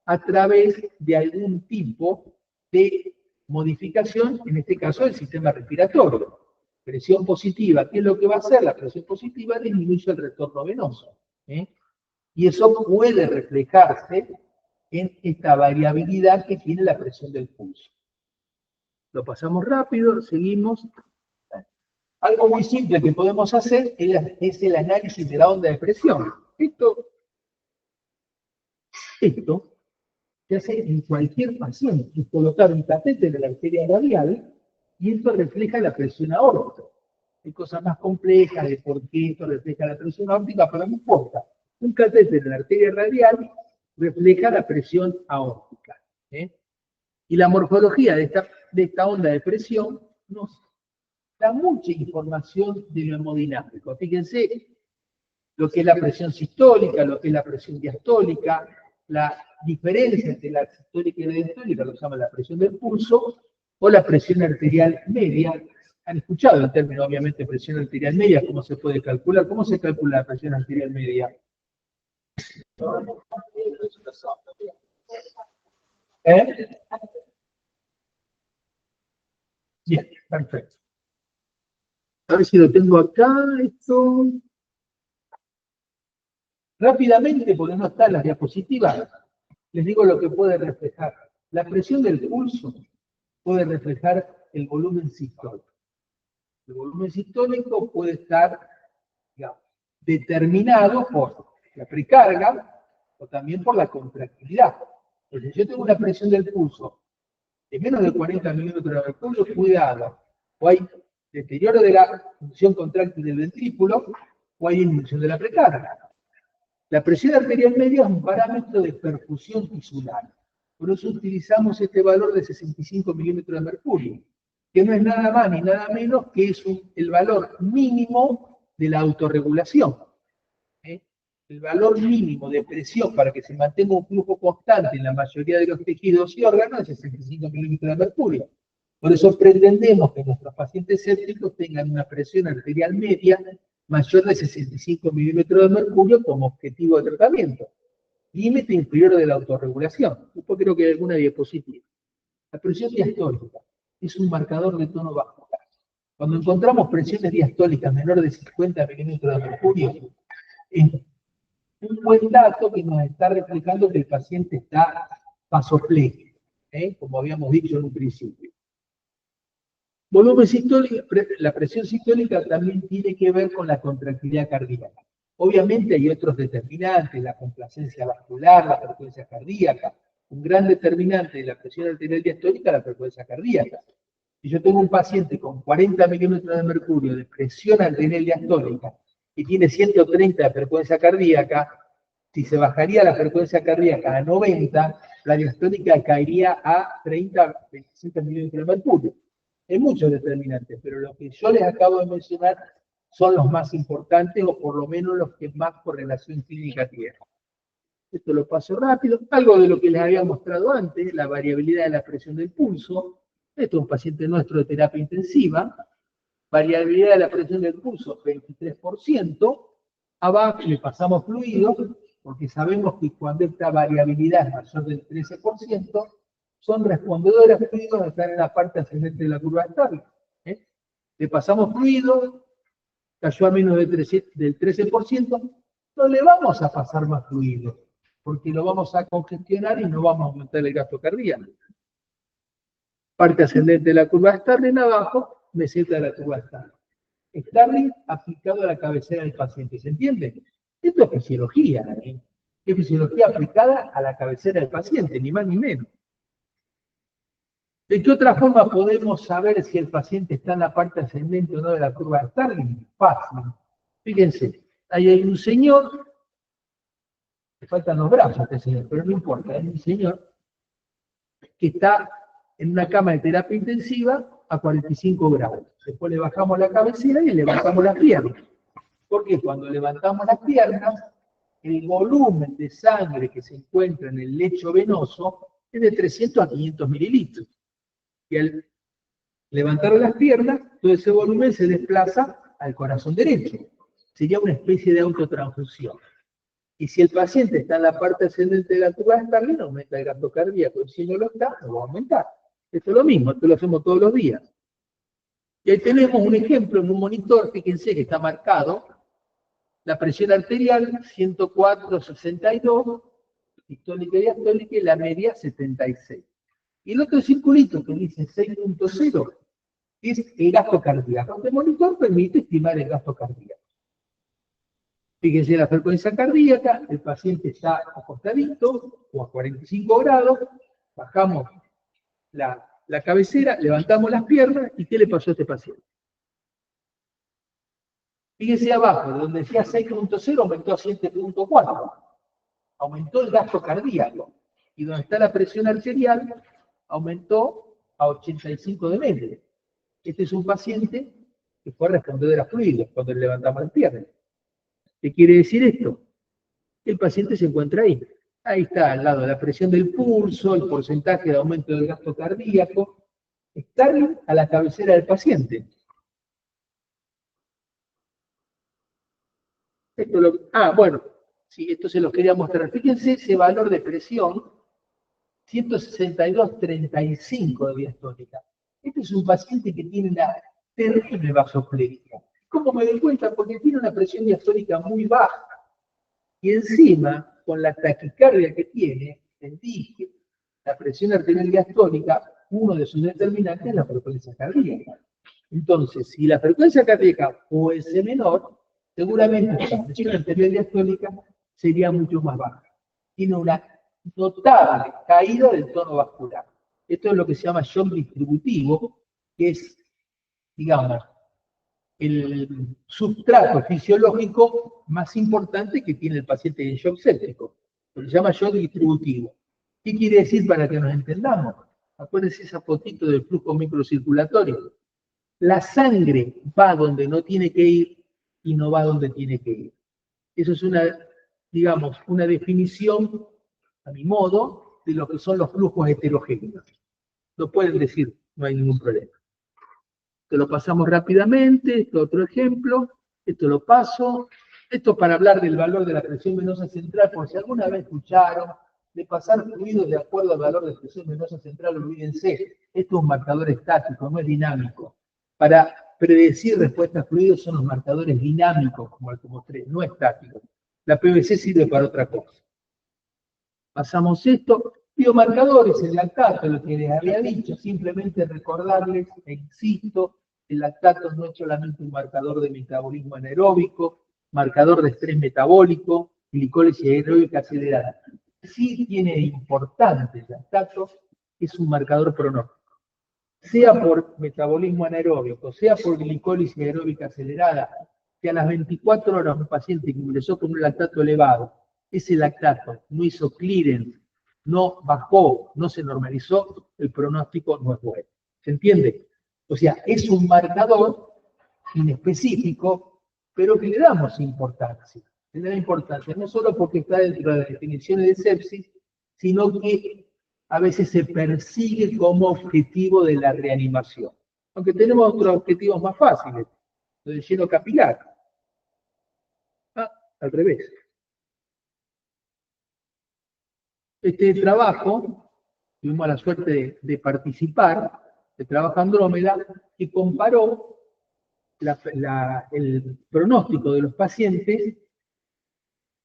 S1: a través de algún tipo de modificación, en este caso del sistema respiratorio. Presión positiva, ¿qué es lo que va a hacer? La presión positiva disminuye el retorno venoso. Y eso puede reflejarse en esta variabilidad que tiene la presión del pulso. Lo pasamos rápido, seguimos. Algo muy simple que podemos hacer es el análisis de la onda de presión. Esto se hace en cualquier paciente, es colocar un catéter en la arteria radial y esto refleja la presión aórtica. Hay cosas más complejas de por qué esto refleja la presión aórtica, pero no importa. Un catéter en la arteria radial refleja la presión aórtica. Y la morfología de esta onda de presión da mucha información de lo hemodinámico. Fíjense lo que es la presión sistólica, lo que es la presión diastólica, la diferencia entre la sistólica y la diastólica, lo que se llama la presión del pulso, o la presión arterial media. Han escuchado el término, obviamente, presión arterial media, ¿cómo se puede calcular? ¿Cómo se calcula la presión arterial media? ¿Eh? Bien, perfecto. A ver si lo tengo acá, esto. Rápidamente, porque no está en las diapositivas, les digo lo que puede reflejar. La presión del pulso puede reflejar el volumen sistólico. El volumen sistólico puede estar, digamos, determinado por la precarga o también por la contractilidad. Entonces, si yo tengo una presión del pulso de menos de 40 milímetros de mercurio, cuidado, o hay deterioro de la función contráctil del ventrículo, o hay disminución de la precarga. La presión arterial media es un parámetro de perfusión tisular. Por eso utilizamos este valor de 65 milímetros de mercurio, que no es nada más ni nada menos que es el valor mínimo de la autorregulación. El valor mínimo de presión para que se mantenga un flujo constante en la mayoría de los tejidos y órganos es 65 milímetros de mercurio. Por eso pretendemos que nuestros pacientes sépticos tengan una presión arterial media mayor de 65 milímetros de mercurio como objetivo de tratamiento. Límite inferior de la autorregulación. Después creo que hay alguna diapositiva. La presión diastólica es un marcador de tono bajo. Cuando encontramos presiones diastólicas menores de 50 milímetros de mercurio, es un buen dato que nos está reflejando que el paciente está vasopléjico, como habíamos dicho en un principio. Volumen sistólico, la presión sistólica también tiene que ver con la contractilidad cardíaca. Obviamente hay otros determinantes, la complacencia vascular, la frecuencia cardíaca. Un gran determinante de la presión arterial diastólica es la frecuencia cardíaca. Si yo tengo un paciente con 40 milímetros de mercurio de presión arterial diastólica y tiene 130 de frecuencia cardíaca, si se bajaría la frecuencia cardíaca a 90, la diastólica caería a 30, 25 milímetros de mercurio. Hay muchos determinantes, pero lo que yo les acabo de mencionar son los más importantes, o por lo menos los que más correlación clínica tienen. Esto lo paso rápido. Algo de lo que les había mostrado antes, la variabilidad de la presión del pulso. Esto es un paciente nuestro de terapia intensiva. Variabilidad de la presión del pulso, 23%. Abajo le pasamos fluido, porque sabemos que cuando esta variabilidad es mayor del 13%, son respondedores fluidos que están en la parte ascendente de la curva estable. Le pasamos fluido, cayó a menos del 13%, no le vamos a pasar más fluido, porque lo vamos a congestionar y no vamos a aumentar el gasto cardíaco. Parte ascendente de la curva Starling, abajo, meseta de la curva Starling. Starling aplicado a la cabecera del paciente, ¿se entiende? Esto es fisiología, es fisiología aplicada a la cabecera del paciente, ni más ni menos. ¿De qué otra forma podemos saber si el paciente está en la parte ascendente o no de la curva de Starling? Fácil. Fíjense, ahí hay un señor, le faltan los brazos a este señor, pero no importa, hay un señor que está en una cama de terapia intensiva a 45 grados. Después le bajamos la cabecera y le levantamos las piernas. Porque cuando levantamos las piernas, el volumen de sangre que se encuentra en el lecho venoso es de 300 a 500 mililitros. Y al levantar las piernas, todo ese volumen se desplaza al corazón derecho. Sería una especie de autotransfusión. Y si el paciente está en la parte ascendente de la curva de Starling, aumenta el gasto cardíaco. Y si no lo está, no va a aumentar. Esto es lo mismo, esto lo hacemos todos los días. Y ahí tenemos un ejemplo en un monitor, fíjense que está marcado la presión arterial 104/62, sistólica y diastólica, y la media 76. Y el otro circulito que dice 6.0 es el gasto cardíaco. Este monitor permite estimar el gasto cardíaco. Fíjense la frecuencia cardíaca, el paciente está acostadito o a 45 grados, bajamos la cabecera, levantamos las piernas, ¿y qué le pasó a este paciente? Fíjense abajo, de donde decía 6.0 aumentó a 7.4. Aumentó el gasto cardíaco. Y donde está la presión arterial, aumentó a 85 de media. Este es un paciente que fue respondedora a fluidos cuando le levantamos las piernas. ¿Qué quiere decir esto? El paciente se encuentra ahí. Ahí está, al lado de la presión del pulso, el porcentaje de aumento del gasto cardíaco. Está a la cabecera del paciente. Bueno, sí, esto se los quería mostrar. Fíjense ese valor de presión, 162,35 de diastólica. Este es un paciente que tiene una terrible vasoplegia. ¿Cómo me doy cuenta? Porque tiene una presión diastólica muy baja. Y encima, con la taquicardia que tiene, les dije, la presión arterial diastólica, uno de sus determinantes es la frecuencia cardíaca. Entonces, si la frecuencia cardíaca fuese menor, seguramente la presión arterial diastólica sería mucho más baja. Tiene una notable caída del tono vascular. Esto es lo que se llama shock distributivo, que es, digamos, el sustrato fisiológico más importante que tiene el paciente en shock séptico. Se llama shock distributivo. ¿Qué quiere decir para que nos entendamos? Acuérdense esa fotito del flujo microcirculatorio. La sangre va donde no tiene que ir y no va donde tiene que ir. Eso es una, digamos, una definición, a mi modo, de lo que son los flujos heterogéneos. Lo pueden decir, no hay ningún problema. Esto lo pasamos rápidamente, esto otro ejemplo, esto lo paso. Esto para hablar del valor de la presión venosa central, por si alguna vez escucharon, de pasar fluidos de acuerdo al valor de presión venosa central, olvídense, esto es un marcador estático, no es dinámico. Para predecir respuestas a fluidos son los marcadores dinámicos, como el que mostré, no estáticos. La PVC sirve para otra cosa. Pasamos esto. Biomarcadores, el lactato, lo que les había dicho, simplemente recordarles, e insisto, el lactato no es solamente un marcador de metabolismo anaeróbico, marcador de estrés metabólico, glicólisis aeróbica acelerada. Sí tiene importante el lactato, es un marcador pronóstico. Sea por metabolismo anaeróbico, sea por glicólisis aeróbica acelerada, que a las 24 horas un paciente que ingresó con un lactato elevado, ese lactato no hizo clearance, no bajó, no se normalizó, el pronóstico no es bueno. ¿Se entiende? O sea, es un marcador inespecífico, pero que le damos importancia. Le da importancia no solo porque está dentro de las definiciones de sepsis, sino que a veces se persigue como objetivo de la reanimación. Aunque tenemos otros objetivos más fáciles, lo del lleno capilar. Al revés. Este trabajo, tuvimos la suerte de participar, de trabajo Andrómeda, que comparó el pronóstico de los pacientes,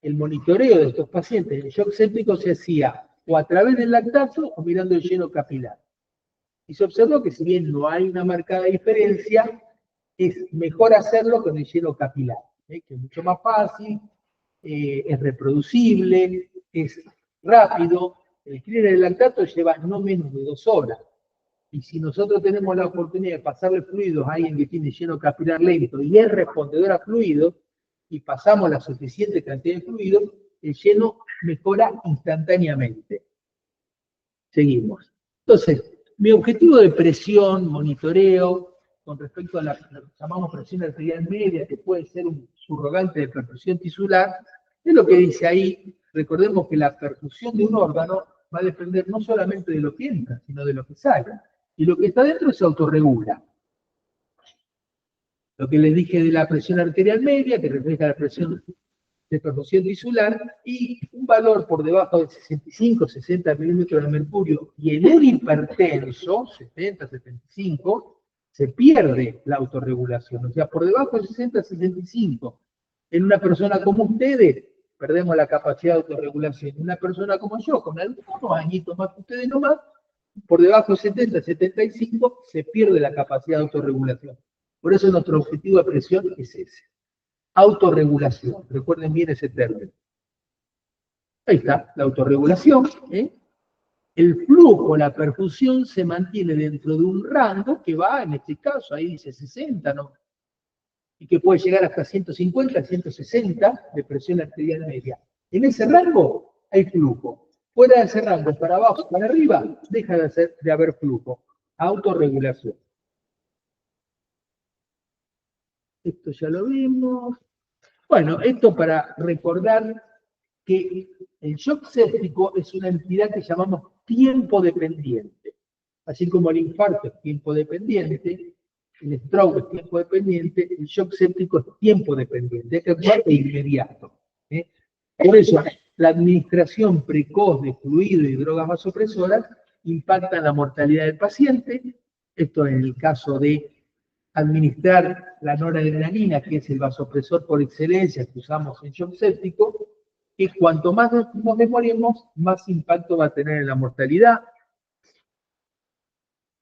S1: el monitoreo de estos pacientes en shock séptico se hacía o a través del lactato o mirando el lleno capilar. Y se observó que si bien no hay una marcada diferencia, es mejor hacerlo con el lleno capilar, que es mucho más fácil, es reproducible, es rápido. El clear del lactato lleva no menos de 2 horas. Y si nosotros tenemos la oportunidad de pasarle fluidos a alguien que tiene lleno capilar lento y es respondedor a fluidos, y pasamos la suficiente cantidad de fluidos, el lleno mejora instantáneamente. Seguimos. Entonces, mi objetivo de presión, monitoreo, con respecto a lo que llamamos presión arterial media, que puede ser un subrogante de perfusión tisular, es lo que dice ahí. Recordemos que la perfusión de un órgano va a depender no solamente de lo que entra, sino de lo que sale. Y lo que está dentro se autorregula. Lo que les dije de la presión arterial media, que refleja la presión de perfusión tisular, y un valor por debajo de 65, 60 milímetros de mercurio, y en un hipertenso, 70, 75, se pierde la autorregulación. O sea, por debajo de 60, 65, en una persona como ustedes, perdemos la capacidad de autorregulación. En una persona como yo, con algunos añitos más que ustedes nomás, por debajo de 70, 75, se pierde la capacidad de autorregulación. Por eso nuestro objetivo de presión es ese. Autorregulación. Recuerden bien ese término. Ahí está, la autorregulación. El flujo, la perfusión se mantiene dentro de un rango que va, en este caso, ahí dice 60, ¿no? Y que puede llegar hasta 150, 160 de presión arterial media. En ese rango hay flujo. Fuera de ese rango, para abajo, para arriba, deja de haber flujo. Autorregulación. Esto ya lo vimos. Bueno, esto para recordar que el shock séptico es una entidad que llamamos tiempo dependiente. Así como el infarto es tiempo dependiente, el stroke es tiempo dependiente, el shock séptico es tiempo dependiente, hay que actuar de inmediato. Por eso, la administración precoz de fluido y drogas vasopresoras impacta en la mortalidad del paciente. Esto en el caso de administrar la noradrenalina, que es el vasopresor por excelencia que usamos en shock séptico, que cuanto más nos demoremos, más impacto va a tener en la mortalidad.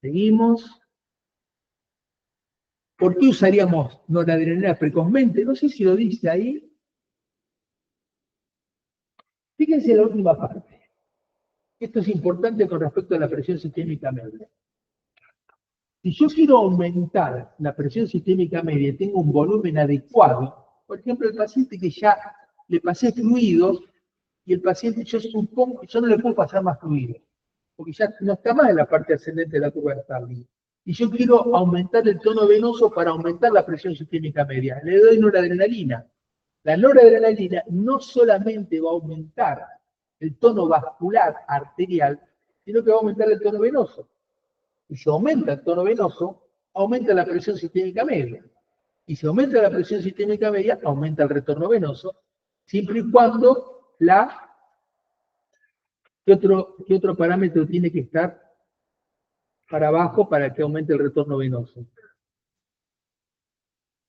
S1: Seguimos. ¿Por qué usaríamos noradrenalina precozmente? No sé si lo dice ahí. Fíjense en la última parte. Esto es importante con respecto a la presión sistémica media. Si yo quiero aumentar la presión sistémica media y tengo un volumen adecuado, por ejemplo, el paciente que ya le pasé fluidos y el paciente, yo supongo que yo no le puedo pasar más fluidos, porque ya no está más en la parte ascendente de la curva de Starling. Y yo quiero aumentar el tono venoso para aumentar la presión sistémica media. Le doy noradrenalina. La noradrenalina no solamente va a aumentar el tono vascular arterial, sino que va a aumentar el tono venoso. Y si aumenta el tono venoso, aumenta la presión sistémica media. Y si aumenta la presión sistémica media, aumenta el retorno venoso, siempre y cuando ¿qué otro parámetro tiene que estar para abajo para que aumente el retorno venoso?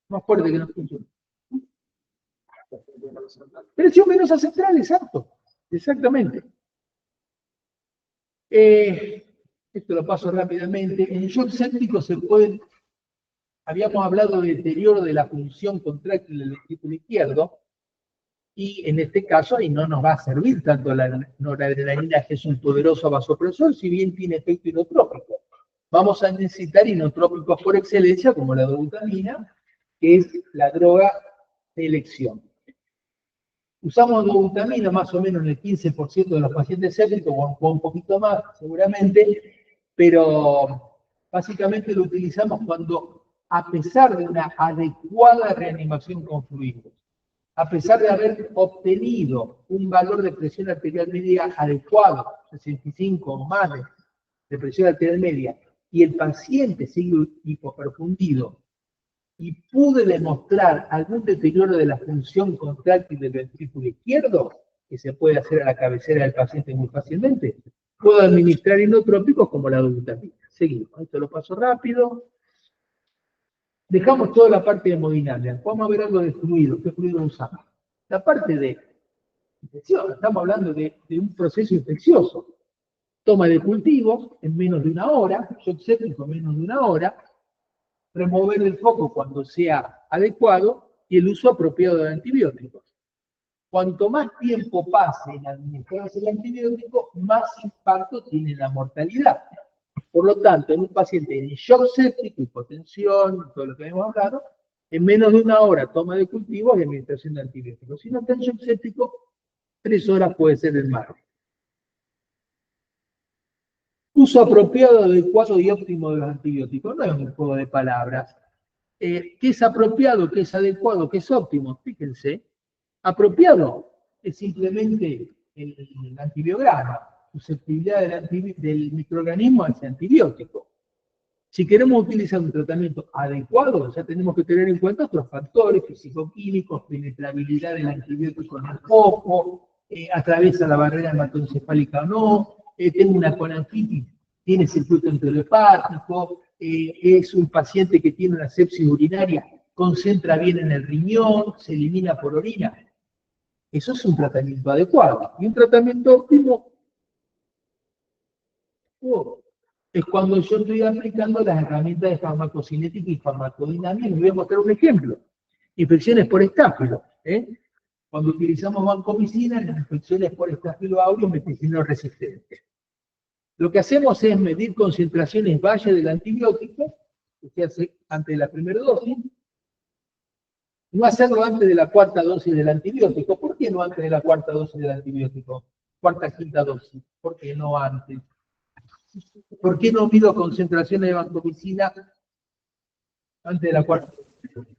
S1: Más fuerte que no funciona. Presión venosa central, exacto. Exactamente. Esto lo paso rápidamente. En shock séptico se puede. Habíamos hablado de deterioro de la función contráctil del ventrículo izquierdo. Y en este caso ahí no nos va a servir tanto la noradrenalina, que es un poderoso vasopresor, si bien tiene efecto inotrópico. Vamos a necesitar inotrópicos por excelencia, como la dobutamina, que es la droga de elección. Usamos dobutamina más o menos en el 15% de los pacientes sépticos, o un poquito más seguramente, pero básicamente lo utilizamos cuando, a pesar de una adecuada reanimación con fluidos, a pesar de haber obtenido un valor de presión arterial media adecuado, 65 o más de presión arterial media, y el paciente sigue hipoperfundido, y pude demostrar algún deterioro de la función contráctil del ventrículo izquierdo, que se puede hacer a la cabecera del paciente muy fácilmente, puedo administrar inotrópicos como la dobutamina. Seguimos, esto lo paso rápido. Dejamos toda la parte de hemodinámica. Vamos a ver algo de fluido. ¿Qué fluido usamos? La parte de infección. Estamos hablando de un proceso infeccioso. Toma de cultivo en menos de una hora, shock séptico en menos de una hora, remover el foco cuando sea adecuado y el uso apropiado de antibióticos. Cuanto más tiempo pase en administrarse el antibiótico, más impacto tiene la mortalidad. Por lo tanto, en un paciente en shock séptico, hipotensión, todo lo que hemos hablado, en menos de una hora toma de cultivos y administración de antibióticos. Si no está en shock séptico, 3 horas puede ser el margen. Uso apropiado, adecuado y óptimo de los antibióticos. No es un juego de palabras. ¿Qué es apropiado? ¿Qué es adecuado? ¿Qué es óptimo? Fíjense. Apropiado es simplemente el antibiograma, susceptibilidad del microorganismo a ese antibiótico. Si queremos utilizar un tratamiento adecuado, ya tenemos que tener en cuenta otros factores físico-químicos, penetrabilidad del antibiótico en el foco, atraviesa la barrera hematoencefálica o no, tengo una conanfitis, tiene circuito enterohepático, es un paciente que tiene una sepsis urinaria, concentra bien en el riñón, se elimina por orina. Eso es un tratamiento adecuado. Y un tratamiento óptimo es cuando yo estoy aplicando las herramientas de farmacocinética y farmacodinámica. Les voy a mostrar un ejemplo. Infecciones por estáfilo. Cuando utilizamos vancomicina, las infecciones por estáfilo aureus meticilino resistente. Lo que hacemos es medir concentraciones valle del antibiótico, que se hace antes de la primera dosis, no hacerlo antes de la cuarta dosis del antibiótico. ¿Por qué no antes de la cuarta dosis del antibiótico? Cuarta, quinta dosis. ¿Por qué no antes? ¿Por qué no mido concentraciones de vancomicina antes de la cuarta dosis?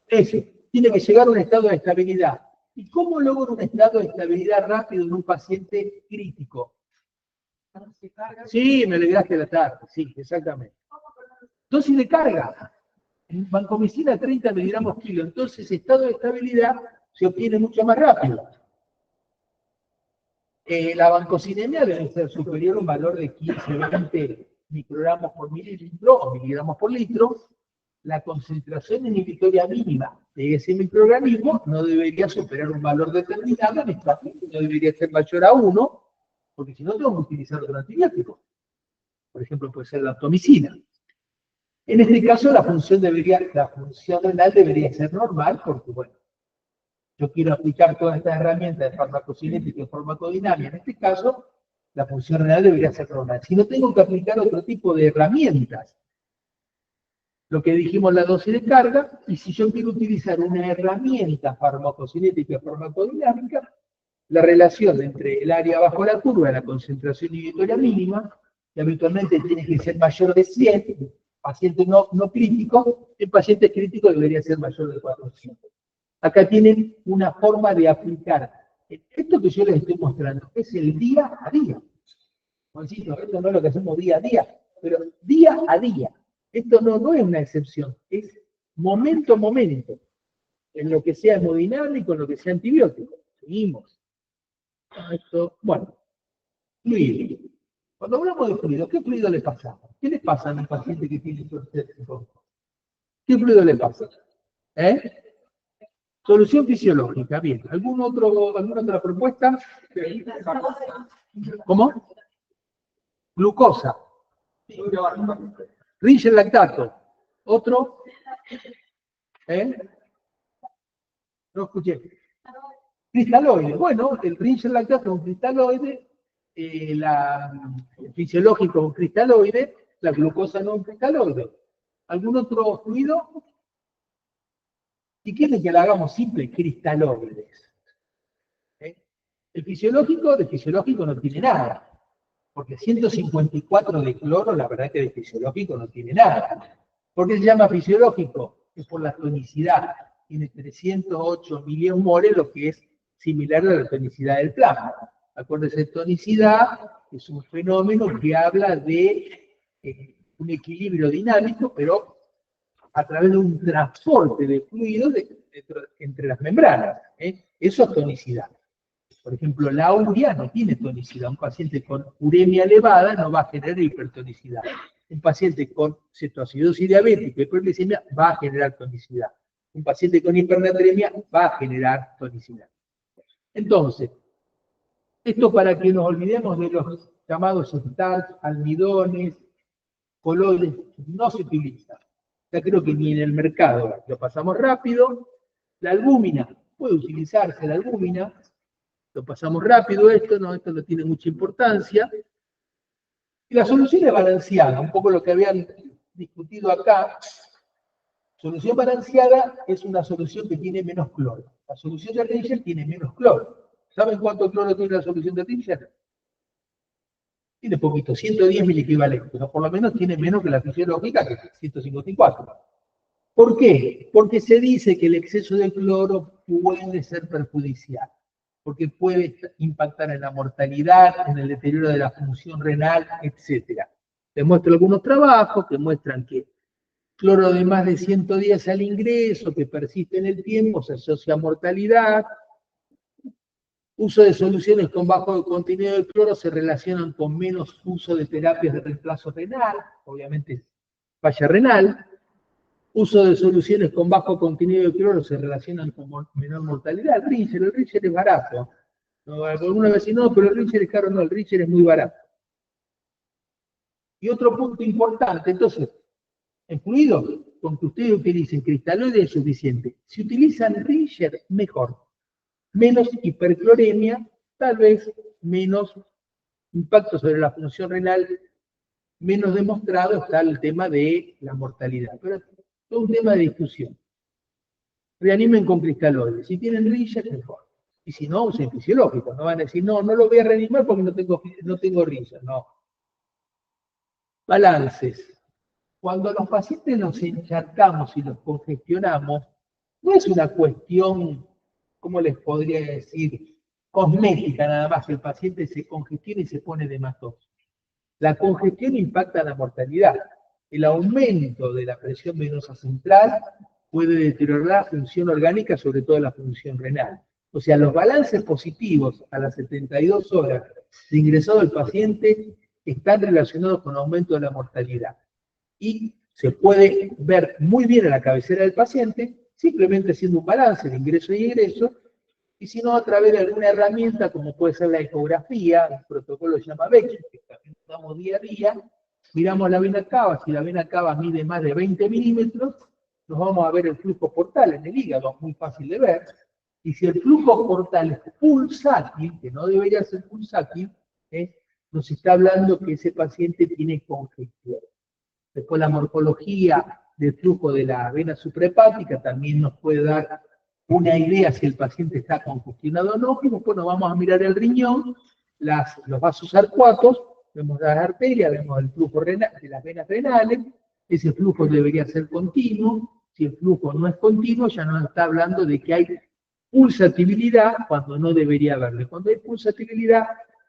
S1: Eso, tiene que llegar a un estado de estabilidad. ¿Y cómo logro un estado de estabilidad rápido en un paciente crítico? Sí, me alegraste la tarde, sí, exactamente. Dosis de carga. En vancomicina 30 miligramos kilo. Entonces, estado de estabilidad se obtiene mucho más rápido. La vancocinemia debe ser superior a un valor de 15-20 microgramos por mililitro o miligramos por litro. La concentración inhibitoria mínima de ese microorganismo no debería superar un valor determinado, en esta no debería ser mayor a 1, porque si no tengo que utilizar otro antibiótico. Por ejemplo, puede ser la atomicina. En este caso, la función renal debería ser normal, porque, bueno, yo quiero aplicar todas estas herramientas de farmacocinética y farmacodinámica. En este caso, la función renal debería ser normal. Si no, tengo que aplicar otro tipo de herramientas. Lo que dijimos, la dosis de carga, y si yo quiero utilizar una herramienta farmacocinética y farmacodinámica, la relación entre el área bajo la curva y la concentración inhibitoria mínima, que habitualmente tiene que ser mayor de 100, paciente no crítico, en pacientes críticos debería ser mayor de 400. Acá tienen una forma de aplicar. Esto que yo les estoy mostrando es el día a día. Juancito, esto no es lo que hacemos día a día, pero día a día. Esto no es una excepción, es momento a momento, en lo que sea hemodinámico, en lo que sea antibiótico. Seguimos. Esto, bueno, fluido. Cuando hablamos de fluido, ¿qué fluido le pasa? ¿Qué le pasa a un paciente que tiene sepsis? ¿Qué fluido le pasa? Solución fisiológica, bien. ¿Alguna otra propuesta? ¿Cómo? Glucosa. Ringer lactato. ¿Otro? No escuché. Cristaloide. Bueno, el Ringer lactato es un cristaloide, el fisiológico es un cristaloide, la glucosa no es un cristaloide. ¿Algún otro fluido? Si quieren que la hagamos simple, cristaloides. El fisiológico, de fisiológico no tiene nada. Porque 154 de cloro, la verdad que de fisiológico no tiene nada. ¿Por qué se llama fisiológico? Es por la tonicidad. Tiene 308 miliomoles, lo que es similar a la tonicidad del plasma. Acuérdense, tonicidad es un fenómeno que habla de un equilibrio dinámico, pero a través de un transporte de fluidos entre las membranas. Eso es tonicidad. Por ejemplo, la urea no tiene tonicidad. Un paciente con uremia elevada no va a generar hipertonicidad. Un paciente con cetoacidosis diabética y hiperglicemia va a generar tonicidad. Un paciente con hipernatremia va a generar tonicidad. Entonces, esto para que nos olvidemos de los llamados starch, almidones, coloides, no se utiliza. Ya creo que ni en el mercado. Lo pasamos rápido. La albúmina, puede utilizarse la albúmina. Lo pasamos rápido esto no tiene mucha importancia. Y la solución es balanceada, un poco lo que habían discutido acá. Solución balanceada es una solución que tiene menos cloro. La solución de Ringer tiene menos cloro. ¿Saben cuánto cloro tiene la solución de Ringer? Tiene poquito, 110 miliequivalentes, pero por lo menos tiene menos que la fisiológica, que es 154. ¿Por qué? Porque se dice que el exceso de cloro puede ser perjudicial, porque puede impactar en la mortalidad, en el deterioro de la función renal, etc. Les muestro algunos trabajos que muestran que cloro de más de 110 al ingreso, que persiste en el tiempo, se asocia a mortalidad. Uso de soluciones con bajo contenido de cloro se relacionan con menos uso de terapias de reemplazo renal, obviamente falla renal. Uso de soluciones con bajo contenido de cloro se relacionan con menor mortalidad. El Ringer es barato. No, alguna vez si no, pero el Ringer es caro, no, el Ringer es muy barato. Y otro punto importante, entonces, en fluidos, con que ustedes utilicen cristaloides es suficiente. Si utilizan Ringer, mejor. Menos hipercloremia, tal vez menos impacto sobre la función renal, menos demostrado está el tema de la mortalidad. Pero es todo un tema de discusión. Reanimen con cristaloides. Si tienen Ringer, mejor. Y si no, usen fisiológico. No van a decir, no lo voy a reanimar porque no tengo Ringer. No. Balances. Cuando a los pacientes los encharcamos y los congestionamos, no es una cuestión, ¿cómo les podría decir? Cosmética nada más, que el paciente se congestiona y se pone de más tos. La congestión impacta la mortalidad. El aumento de la presión venosa central puede deteriorar la función orgánica, sobre todo la función renal. O sea, los balances positivos a las 72 horas de ingresado del paciente están relacionados con aumento de la mortalidad. Y se puede ver muy bien en la cabecera del paciente, simplemente haciendo un balance de ingreso y egreso, y si no, a través de alguna herramienta, como puede ser la ecografía, el protocolo se llama Becky, que también usamos día a día, miramos la vena cava, si la vena cava mide más de 20 milímetros, nos vamos a ver el flujo portal en el hígado, muy fácil de ver, y si el flujo portal es pulsátil, que no debería ser pulsátil, nos está hablando que ese paciente tiene congestión. Después la morfología del flujo de la vena suprahepática también nos puede dar una idea si el paciente está congestionado o no, y después nos vamos a mirar el riñón, los vasos arcuatos, vemos las arterias, vemos el flujo renal, de las venas renales, ese flujo debería ser continuo, si el flujo no es continuo ya nos está hablando de que hay pulsatibilidad cuando no debería haberle. Cuando hay pulsatibilidad,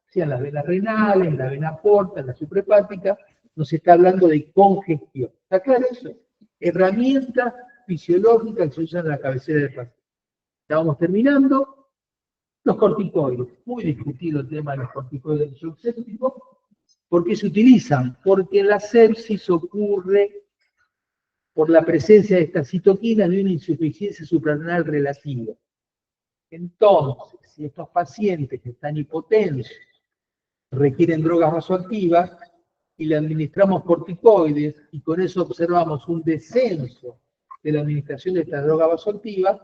S1: sean las venas renales, la vena porta, la suprahepática, nos está hablando de congestión. ¿Está claro eso? Herramientas fisiológicas que se usan en la cabecera del paciente. Ya vamos terminando. Los corticoides. Muy discutido el tema de los corticoides del shock séptico. ¿Por qué se utilizan? Porque la sepsis ocurre por la presencia de esta citoquina de una insuficiencia suprarrenal relativa. Entonces, si estos pacientes que están hipotensos requieren drogas vasoactivas y le administramos corticoides y con eso observamos un descenso de la administración de estas drogas vasoactivas,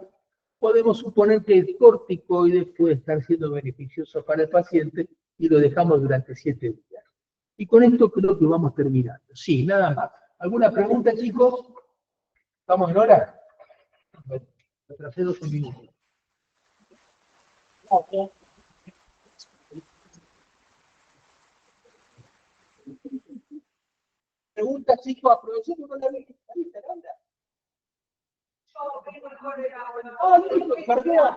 S1: podemos suponer que el corticoide puede estar siendo beneficioso para el paciente y lo dejamos durante 7 días. Y con esto creo que vamos terminando. Sí, nada más. ¿Alguna pregunta, chicos? ¿Estamos en hora? Bueno, retrasé 12 minutos. Okay. Preguntas, chicos, aprovechemos con la lista, ¿anda?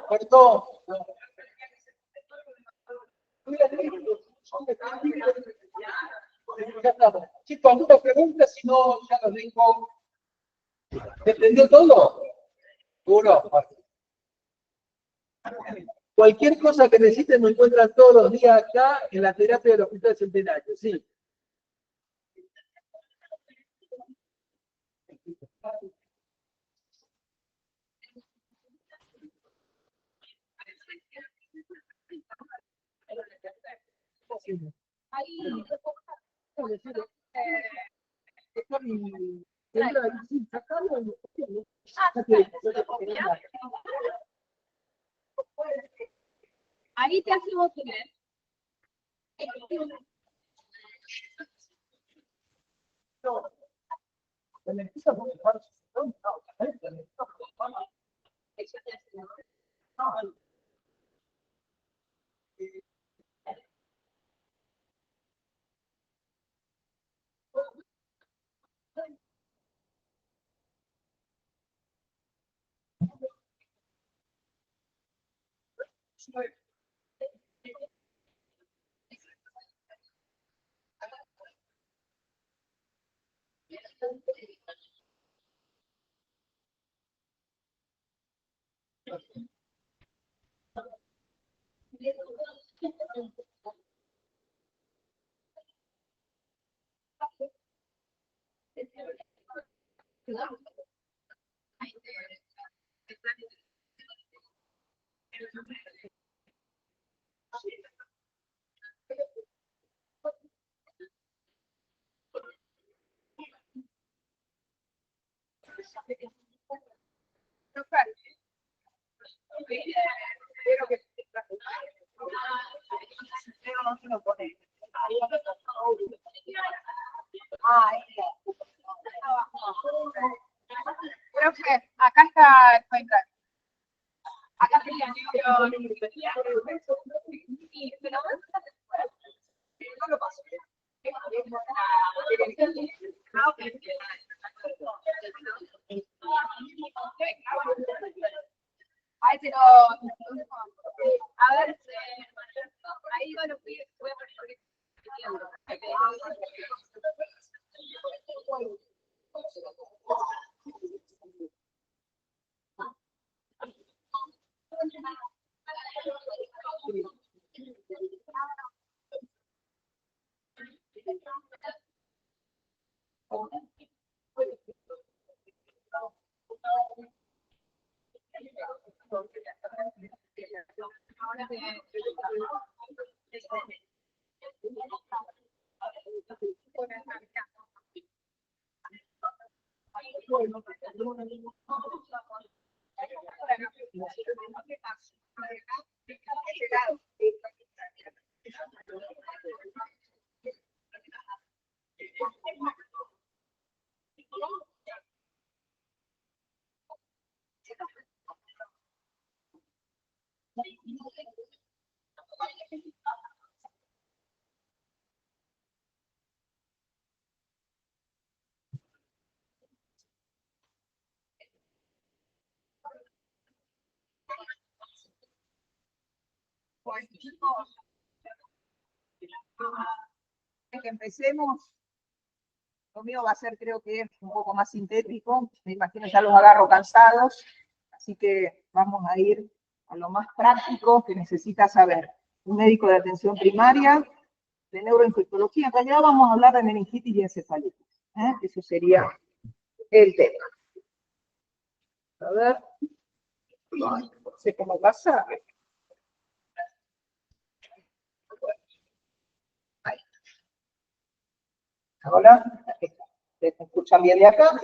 S1: Perdón. Chicos, ¿alguna pregunta? Si no, ya los dejo. ¿Se entendió todo? ¿Seguro? Cualquier cosa que necesiten me encuentran todos los días acá en la terapia del Hospital Centenario. Sí.
S2: Ahí te hacemos tener. Profe, acá está el contrato. Acá tenía yo. No lo paso. Ay, pero, a ver, ahí bueno, voy a poner.
S4: Pues, chicos, que empecemos, lo mío va a ser, creo que un poco más sintético, me imagino ya los agarro cansados, así que vamos a ir a lo más práctico que necesita saber un médico de atención primaria, de neuroinfectología. En realidad vamos a hablar de meningitis y encefalitis, eso sería el tema. A ver, no sé cómo pasa. Ahí. Hola, ¿me escuchan bien de acá?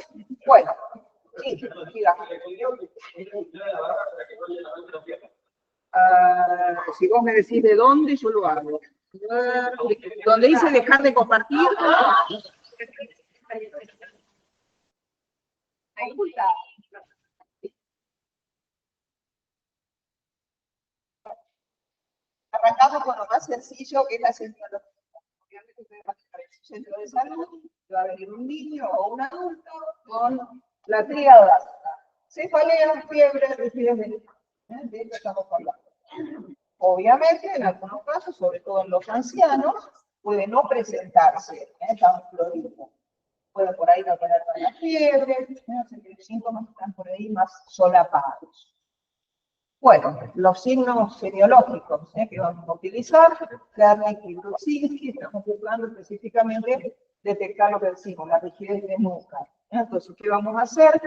S4: Bueno, sí, digamos. Si vos me decís de dónde, yo lo hago. Donde dice dejar de compartir. Arrancamos con lo más sencillo, que es la semiología. Obviamente ustedes van a estar en el centro de salud, va a venir un niño o un adulto con la tríada: cefalea, fiebre, rigidez mental. De esto estamos hablando. Obviamente, en algunos casos, sobre todo en los ancianos, puede no presentarse florismo. Puede por ahí no tener tanta fiebre, los síntomas están por ahí más solapados. Bueno, los signos semiológicos que vamos a utilizar, Kernick y Brudzinski, estamos buscando específicamente detectar lo que decimos, la rigidez de nuca. Entonces, ¿qué vamos a hacer?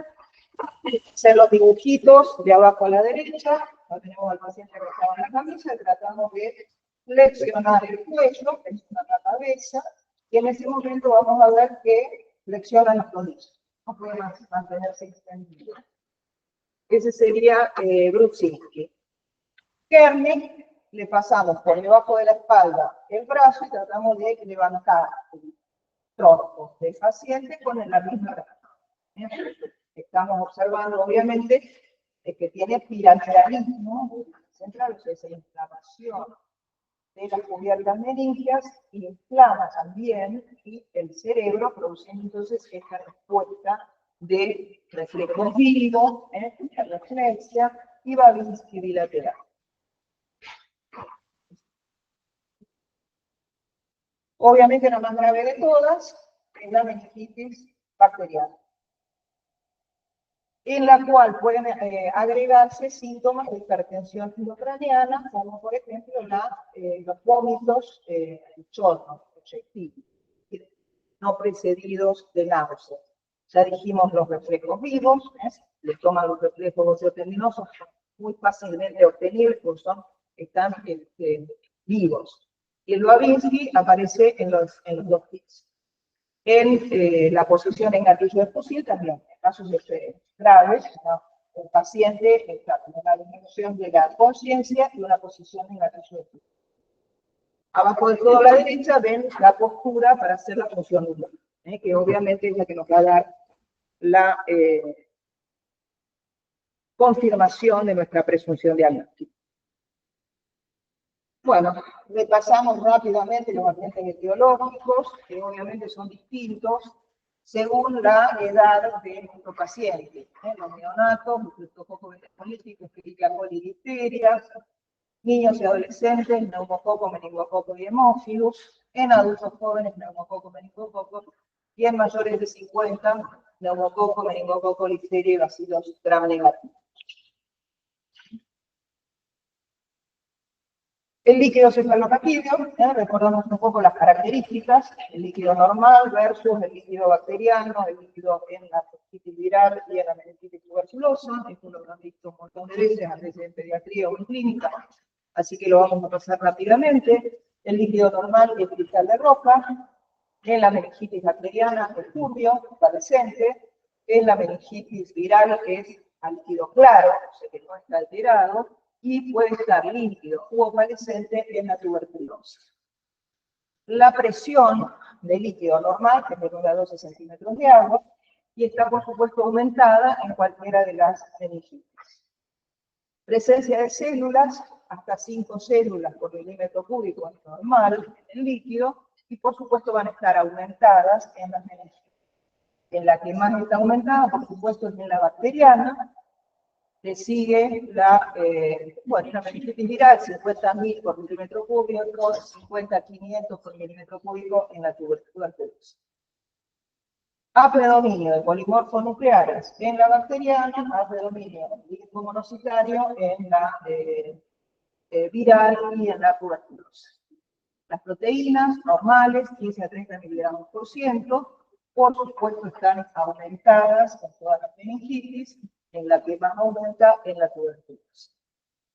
S4: Hacer los dibujitos de abajo a la derecha, tenemos al paciente acostado en la camisa, y tratamos de flexionar el cuello, flexionar la cabeza, y en ese momento vamos a ver que flexionan los tobillos, no pueden mantenerse extendidos. Ese sería Brudzinski. Kernick, le pasamos por debajo de la espalda el brazo y tratamos de levantar el tronco del paciente con la misma mano. Estamos observando, obviamente, que tiene bilateralismo central, o sea, esa inflamación de las cubiertas meningias, inflama también y el cerebro, produciendo entonces esta respuesta de reflejo vivo, reflexia y Babinski bilateral. Obviamente la más grave de todas es la meningitis bacteriana, en la cual pueden agregarse síntomas de hipertensión intracraniana, como por ejemplo los vómitos chorros, proyectivos, no precedidos de náusea. Ya dijimos los reflejos vivos, les toman los reflejos osteotendinosos, son muy fácilmente obtenibles porque están vivos. Y el Babinski aparece en los dos kits. En la posición en gatillo de fusil también, en casos graves, el paciente está con una disminución de la conciencia y una posición en gatillo de fusil. Abajo de todo a la derecha ven la postura para hacer la función humana, que obviamente es la que nos va a dar la confirmación de nuestra presunción diagnóstica. Bueno, repasamos rápidamente los agentes etiológicos, que obviamente son distintos según la edad de nuestro paciente. Los neonatos, los criptococos políticos, Escherichia coli, difteria, niños y adolescentes, neumococo, meningococo y hemófilus, en adultos jóvenes, neumococo, meningococo, y en mayores de 50, neumococo, meningococo, difteria y bacilos gram negativos. El líquido cefalorraquídeo, recordamos un poco las características, el líquido normal versus el líquido bacteriano, el líquido en la meningitis viral y en la meningitis tuberculosa. Esto lo habrán visto un montón de veces, a veces en pediatría o en clínica, así que lo vamos a pasar rápidamente. El líquido normal es cristal de roca, en la meningitis bacteriana es turbio, fluorescente, en la meningitis viral es a líquido claro, o sea que no está alterado, y puede estar líquido u opalescente en la tuberculosis. La presión de líquido normal es de 9 a 12 centímetros de agua y está, por supuesto, aumentada en cualquiera de las meningitis. Presencia de células, hasta 5 células por milímetro cúbico es normal en el líquido y, por supuesto, van a estar aumentadas en las meningitis. En la que más está aumentada, por supuesto, es en la bacteriana. Le sigue la meningitis viral, 50.000 por milímetro cúbico, 50.500 por milímetro cúbico en la tuberculosis. A predominio de polimorfos nucleares en la bacteriana, a predominio linfomonocitario en la viral y en la tuberculosis. Las proteínas normales, 15 a 30 miligramos por ciento, por supuesto están aumentadas en todas las meningitis, en la que más aumenta en la tuberculosis.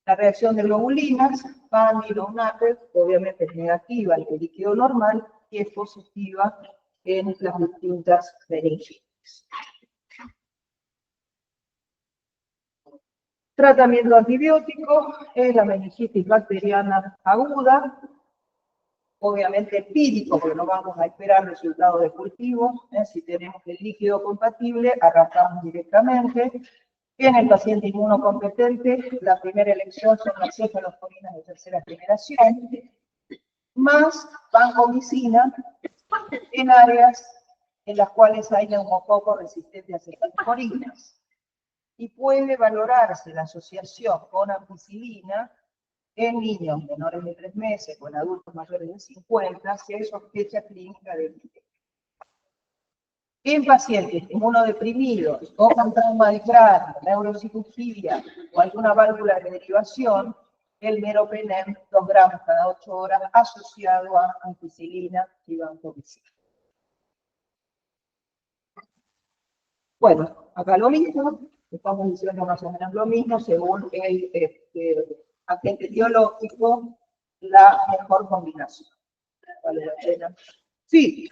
S4: La reacción de globulinas, PAN y NATER, obviamente es negativa en el líquido normal y es positiva en las distintas meningitis. Tratamiento antibiótico es la meningitis bacteriana aguda, obviamente empírico, porque no vamos a esperar resultados de cultivo. Si tenemos el líquido compatible, arrancamos directamente. En el paciente inmunocompetente, la primera elección son las cefalosporinas de tercera generación, más vancomicina en áreas en las cuales hay neumococos resistentes a cefalosporinas. Y puede valorarse la asociación con ampicilina en niños menores de 3 meses o en adultos mayores de 50, si hay sospecha clínica de epidemia. En pacientes inmunodeprimidos o con trauma de cráneo, neurocirugía o alguna válvula de derivación, el meropenem 2 gramos cada 8 horas asociado a ampicilina y vancomicina. Bueno, acá lo mismo, estamos diciendo más o menos lo mismo según el agente biológico, la mejor combinación. Vale la pena. Sí.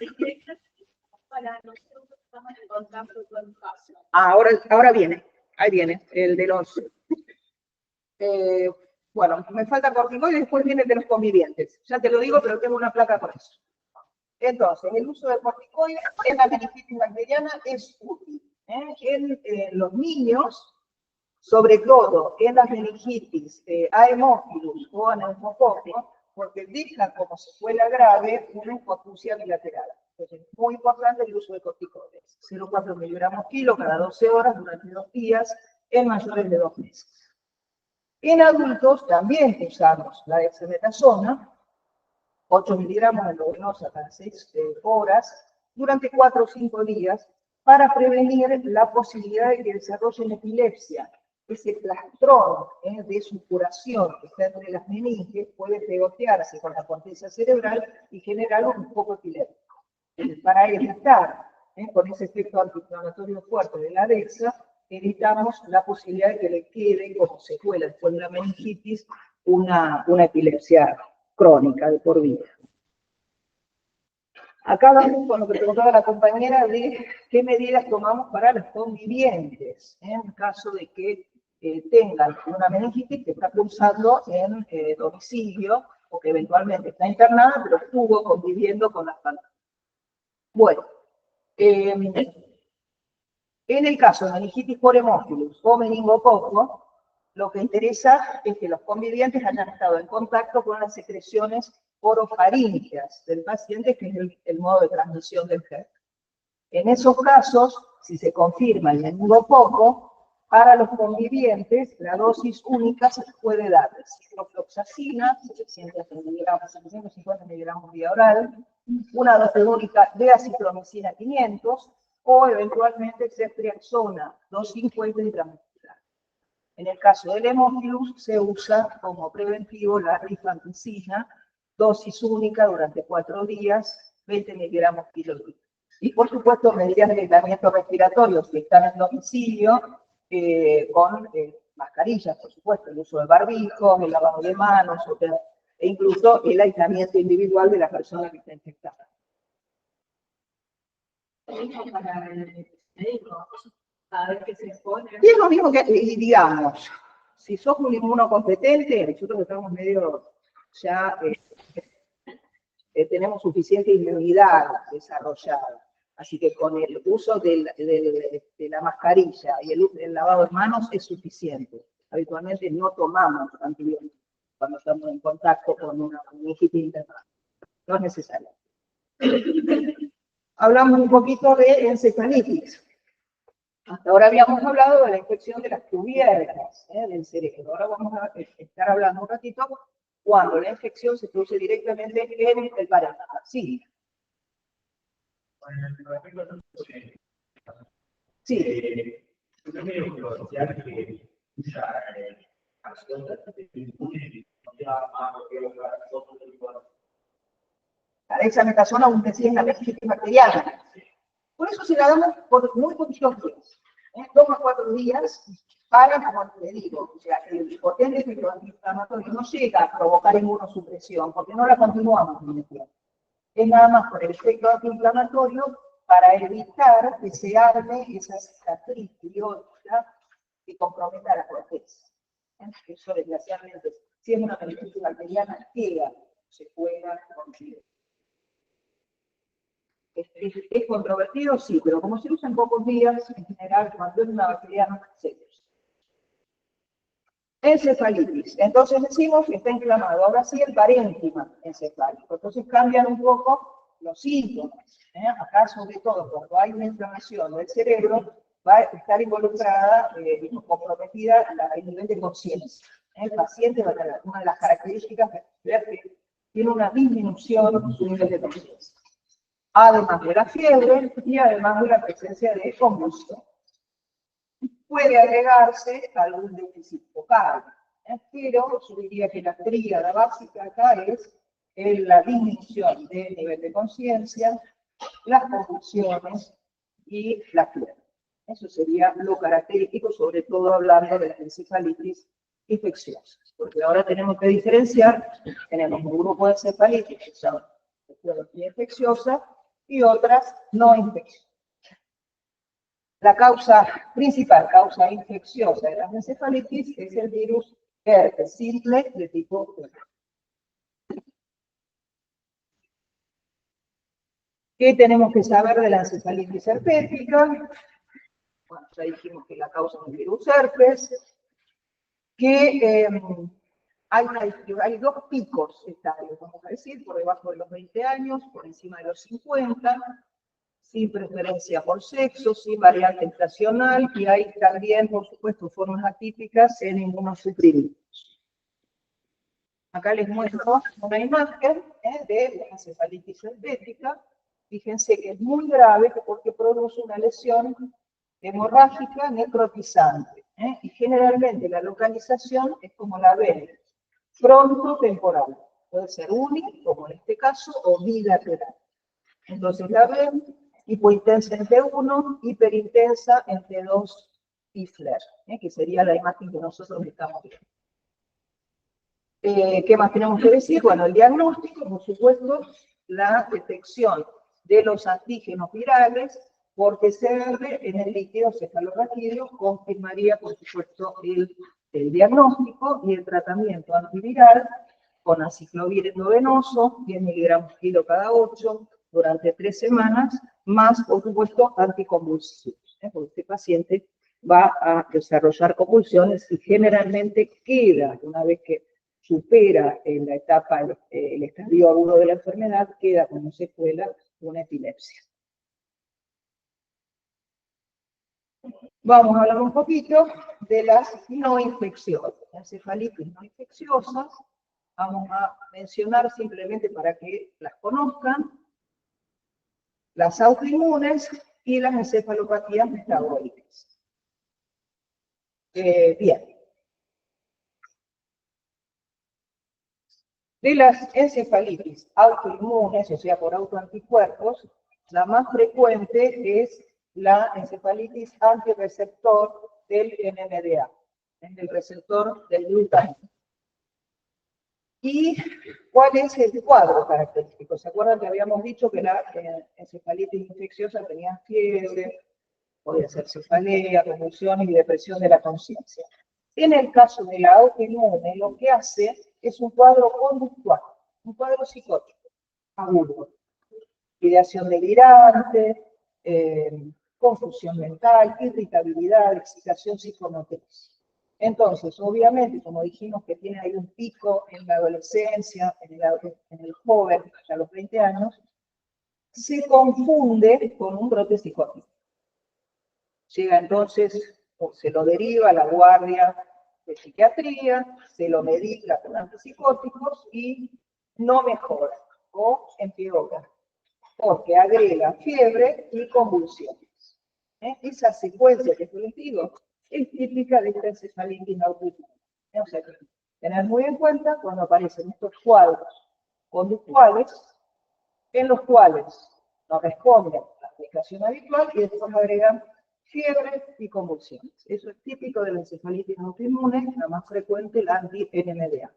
S2: Para nosotros estamos en contacto con el caso.
S4: Ahora viene, ahí viene, el de los... bueno, me falta corticoide y después viene el de los convivientes. Ya te lo digo, pero tengo una placa con eso. Entonces, el uso de corticoides en la meningitis bacteriana es útil. En los niños, sobre todo en las meningitis a hemófilus o a neumococo, porque dejan como secuela grave una hipoacusia bilateral. Entonces, es muy importante el uso de corticoides. 0,4 miligramos kilo cada 12 horas durante 2 días en mayores de 2 meses. En adultos también usamos la dexametasona, 8 miligramos endovenosa cada 6 horas, durante 4 o 5 días, para prevenir la posibilidad de que desarrollen epilepsia. Ese plastrón de supuración que está entre las meninges puede pegotearse con la corteza cerebral y generar un foco epiléptico. Para evitar, con ese efecto antiinflamatorio fuerte de la dexa, evitamos la posibilidad de que le quede como secuela después de la meningitis una epilepsia crónica de por vida. Acá vamos con lo que preguntaba la compañera de qué medidas tomamos para los convivientes, en caso de que tengan una meningitis que está cursando en domicilio o que eventualmente está internada, pero estuvo conviviendo con las familias. Bueno, en el caso de meningitis por hemófilus o meningococo, lo que interesa es que los convivientes hayan estado en contacto con las secreciones orofaríngeas del paciente, que es el modo de transmisión del germen. En esos casos, si se confirma el menudo poco, para los convivientes, la dosis única se puede dar de ciprofloxacina, 750 miligramos vía oral, una dosis única de acitromicina 500 o eventualmente ceftriaxona 250 intramuscular. En el caso del hemófilus se usa como preventivo la rifampicina, dosis única durante 4 días, 20 miligramos kilolitro. Y por supuesto medidas de aislamiento respiratorio si están en domicilio, con mascarillas, por supuesto, el uso de barbijos, el lavado de manos, e incluso el aislamiento individual de la persona que está infectada.
S2: Para el médico, a ver qué se pone.
S4: Y es lo mismo que, y digamos, si sos un inmunocompetente, nosotros estamos medio ya, tenemos suficiente inmunidad desarrollada. Así que con el uso de la mascarilla y el lavado de manos es suficiente. Habitualmente no tomamos antibióticos cuando estamos en contacto con una meningitis interna. No es necesario. Hablamos un poquito de encefalitis. Hasta ahora habíamos hablado de la infección de las cubiertas del cerebro. Ahora vamos a estar hablando un ratito cuando la infección se produce directamente en el parénquima. Sí. Sí. La dexametasona aún decía en la meningitis bacteriana. Por eso se la damos por muy poquitos días, 2 a 4 días, para, como te digo, o sea, el potente efecto antiinflamatorio no llega a provocar inmunosupresión, porque no la continuamos en el tiempo. Es nada más por el efecto antiinflamatorio para evitar que se arme esa cicatriz biótica que comprometa la corteza. Eso, desgraciadamente, si es una meningitis bacteriana, queda, se juega contigo. ¿Es controvertido? Sí, pero como se usa en pocos días, en general, cuando es una bacteriana, se usa. Encefalitis. Entonces decimos que está inflamado. Ahora sí el parénquima encefálico. Entonces cambian un poco los síntomas. Acá, sobre todo, cuando hay una inflamación del cerebro, va a estar involucrada y comprometida el nivel de conciencia. El paciente va a tener una de las características es que tiene una disminución en su nivel de conciencia. Además de la fiebre y además de la presencia de convulsión. Puede agregarse algún déficit focal, pero yo diría que la tríada básica acá es la disminución del nivel de conciencia, las convulsiones y la fiebre. Eso sería lo característico, sobre todo hablando de las encefalitis infecciosas. Porque ahora tenemos que diferenciar, tenemos un grupo de encefalitis que son infecciosas y otras no infecciosas. La principal causa infecciosa de la encefalitis es el virus herpes simple de tipo 1. ¿Qué tenemos que saber de la encefalitis herpética? Bueno, ya dijimos que la causa es el virus herpes, que hay 2 picos etarios, vamos a decir, por debajo de los 20 años, por encima de los 50, sin preferencia por sexo, sin variante estacional, y hay también, por supuesto, formas atípicas en inmunosuprimidos. Acá les muestro una imagen de la encefalitis herpética. Fíjense que es muy grave porque produce una lesión hemorrágica necrotizante. Y generalmente la localización es como la ven, frontotemporal. Puede ser uni, como en este caso, o bilateral. Entonces la ven hipointensa en T1, hiperintensa en T2 y FLAIR, que sería la imagen que nosotros estamos viendo. ¿Qué más tenemos que decir? Bueno, el diagnóstico, por supuesto, la detección de los antígenos virales por PCR en el líquido cefalorraquídeo confirmaría, por supuesto, el diagnóstico y el tratamiento antiviral con aciclovir endovenoso, 10 miligramos kilo cada 8, durante 3 semanas, más, por supuesto, anticonvulsivos, porque este paciente va a desarrollar convulsiones y generalmente queda, una vez que supera en la etapa, el estadio agudo de la enfermedad, queda como secuela una epilepsia. Vamos a hablar un poquito de las no infecciosas, las encefalitis no infecciosas. Vamos a mencionar simplemente para que las conozcan, las autoinmunes y las encefalopatías metabólicas. Bien. De las encefalitis autoinmunes, o sea, por autoanticuerpos, la más frecuente es la encefalitis antirreceptor del NMDA, del receptor del glutamato. ¿Y cuál es el cuadro característico? ¿Se acuerdan que habíamos dicho que la encefalitis infecciosa tenía fiebre, podía ser cefalea, convulsiones y depresión de la conciencia? En el caso de la autoinmune, lo que hace es un cuadro conductual, un cuadro psicótico, agudo. Ideación delirante, confusión mental, irritabilidad, excitación psicomotriz. Entonces, obviamente, como dijimos que tiene ahí un pico en la adolescencia, en el joven, a los 20 años, se confunde con un brote psicótico. Llega entonces, o se lo deriva a la guardia de psiquiatría, se lo medica con antipsicóticos y no mejora o empeora, porque agrega fiebre y convulsiones. Esa secuencia que yo les digo es típica de esta encefalitis autoinmune. O sea, tener muy en cuenta cuando aparecen estos cuadros conductuales en los cuales no responden a la medicación habitual y después agregan fiebre y convulsiones. Eso es típico de la encefalitis autoinmune, la más frecuente, la anti-NMDA.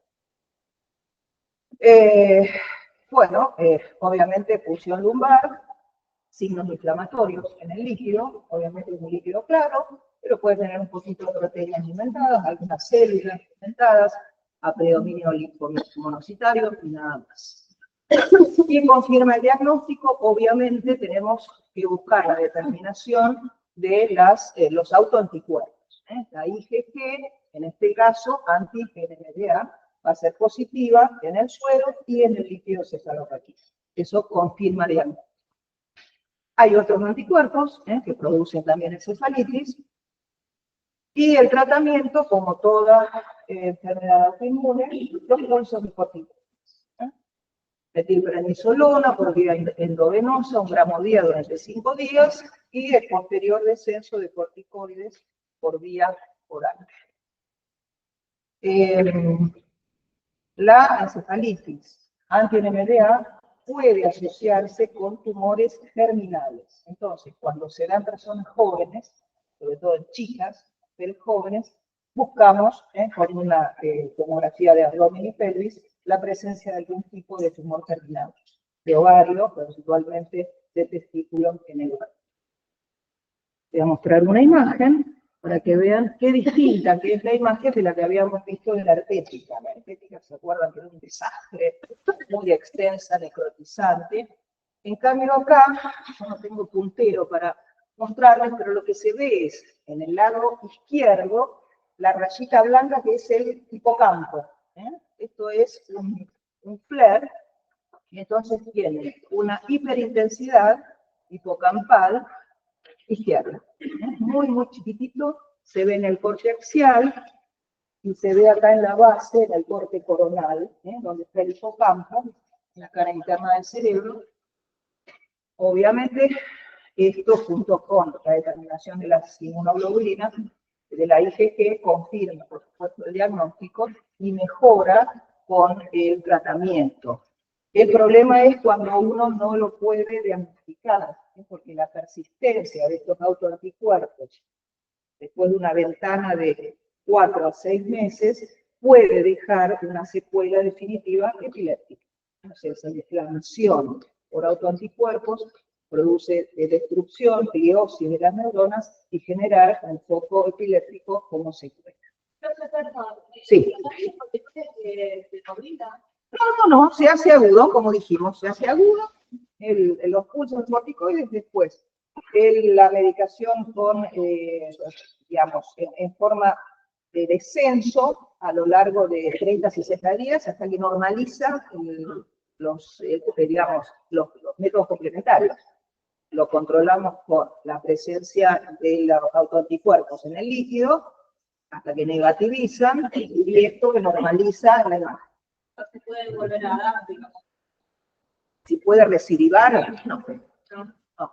S4: Bueno, obviamente punción lumbar, signos inflamatorios en el líquido, obviamente es un líquido claro, pero puede tener un poquito de proteínas alimentadas, algunas células alimentadas, a predominio linfomonocitario y nada más. Y confirma el diagnóstico, obviamente tenemos que buscar la determinación de los autoanticuerpos. La IgG, en este caso, anti-NMDA, va a ser positiva en el suero y en el líquido cefalorraquídeo. Eso confirma el diagnóstico. Hay otros anticuerpos que producen también encefalitis. Y el tratamiento, como toda enfermedad autoinmune, los pulsos de corticoides. Metilprednisolona por vía endovenosa, 1 gramo día durante 5 días, y el posterior descenso de corticoides por vía oral. La encefalitis anti-NMDA puede asociarse con tumores germinales. Entonces, cuando se dan personas jóvenes, sobre todo en chicas, pero jóvenes, buscamos con una tomografía de abdomen y pelvis la presencia de algún tipo de tumor germinal, de ovario, pero habitualmente de testículo en el ovario. Voy a mostrar una imagen para que vean qué distinta que es la imagen de la que habíamos visto de la herpética. La herpética, ¿se acuerdan que era un desastre? Muy extensa, necrotizante. En cambio acá, yo no tengo puntero para mostrarles, pero lo que se ve es, en el lado izquierdo, la rayita blanca que es el hipocampo. Esto es un flare, y entonces tiene una hiperintensidad hipocampal izquierda. Muy, muy chiquitito, se ve en el corte axial, y se ve acá en la base, en el corte coronal, donde está el hipocampo, en la cara interna del cerebro. Obviamente, esto junto con la determinación de las inmunoglobulinas, de la IgG, confirma, por supuesto, el diagnóstico y mejora con el tratamiento. El problema es cuando uno no lo puede diagnosticar, porque la persistencia de estos autoanticuerpos, después de una ventana de 4 a 6 meses, puede dejar una secuela definitiva epiléptica. Entonces, la inflamación por autoanticuerpos produce destrucción, gliosis de las neuronas y generar un foco epiléptico como secuela. Sí. No, se hace agudo, como dijimos, se hace agudo. Los pulsos corticoides después. La medicación con, digamos, en forma de descenso a lo largo de 30 a 60 días hasta que normaliza los métodos complementarios. lo controlamos con la presencia de los autoanticuerpos en el líquido, hasta que negativizan, y esto que normaliza la imagen.
S2: No se puede volver a dar, digamos.
S4: Si puede recidivar, no.
S2: ¿No?
S4: No.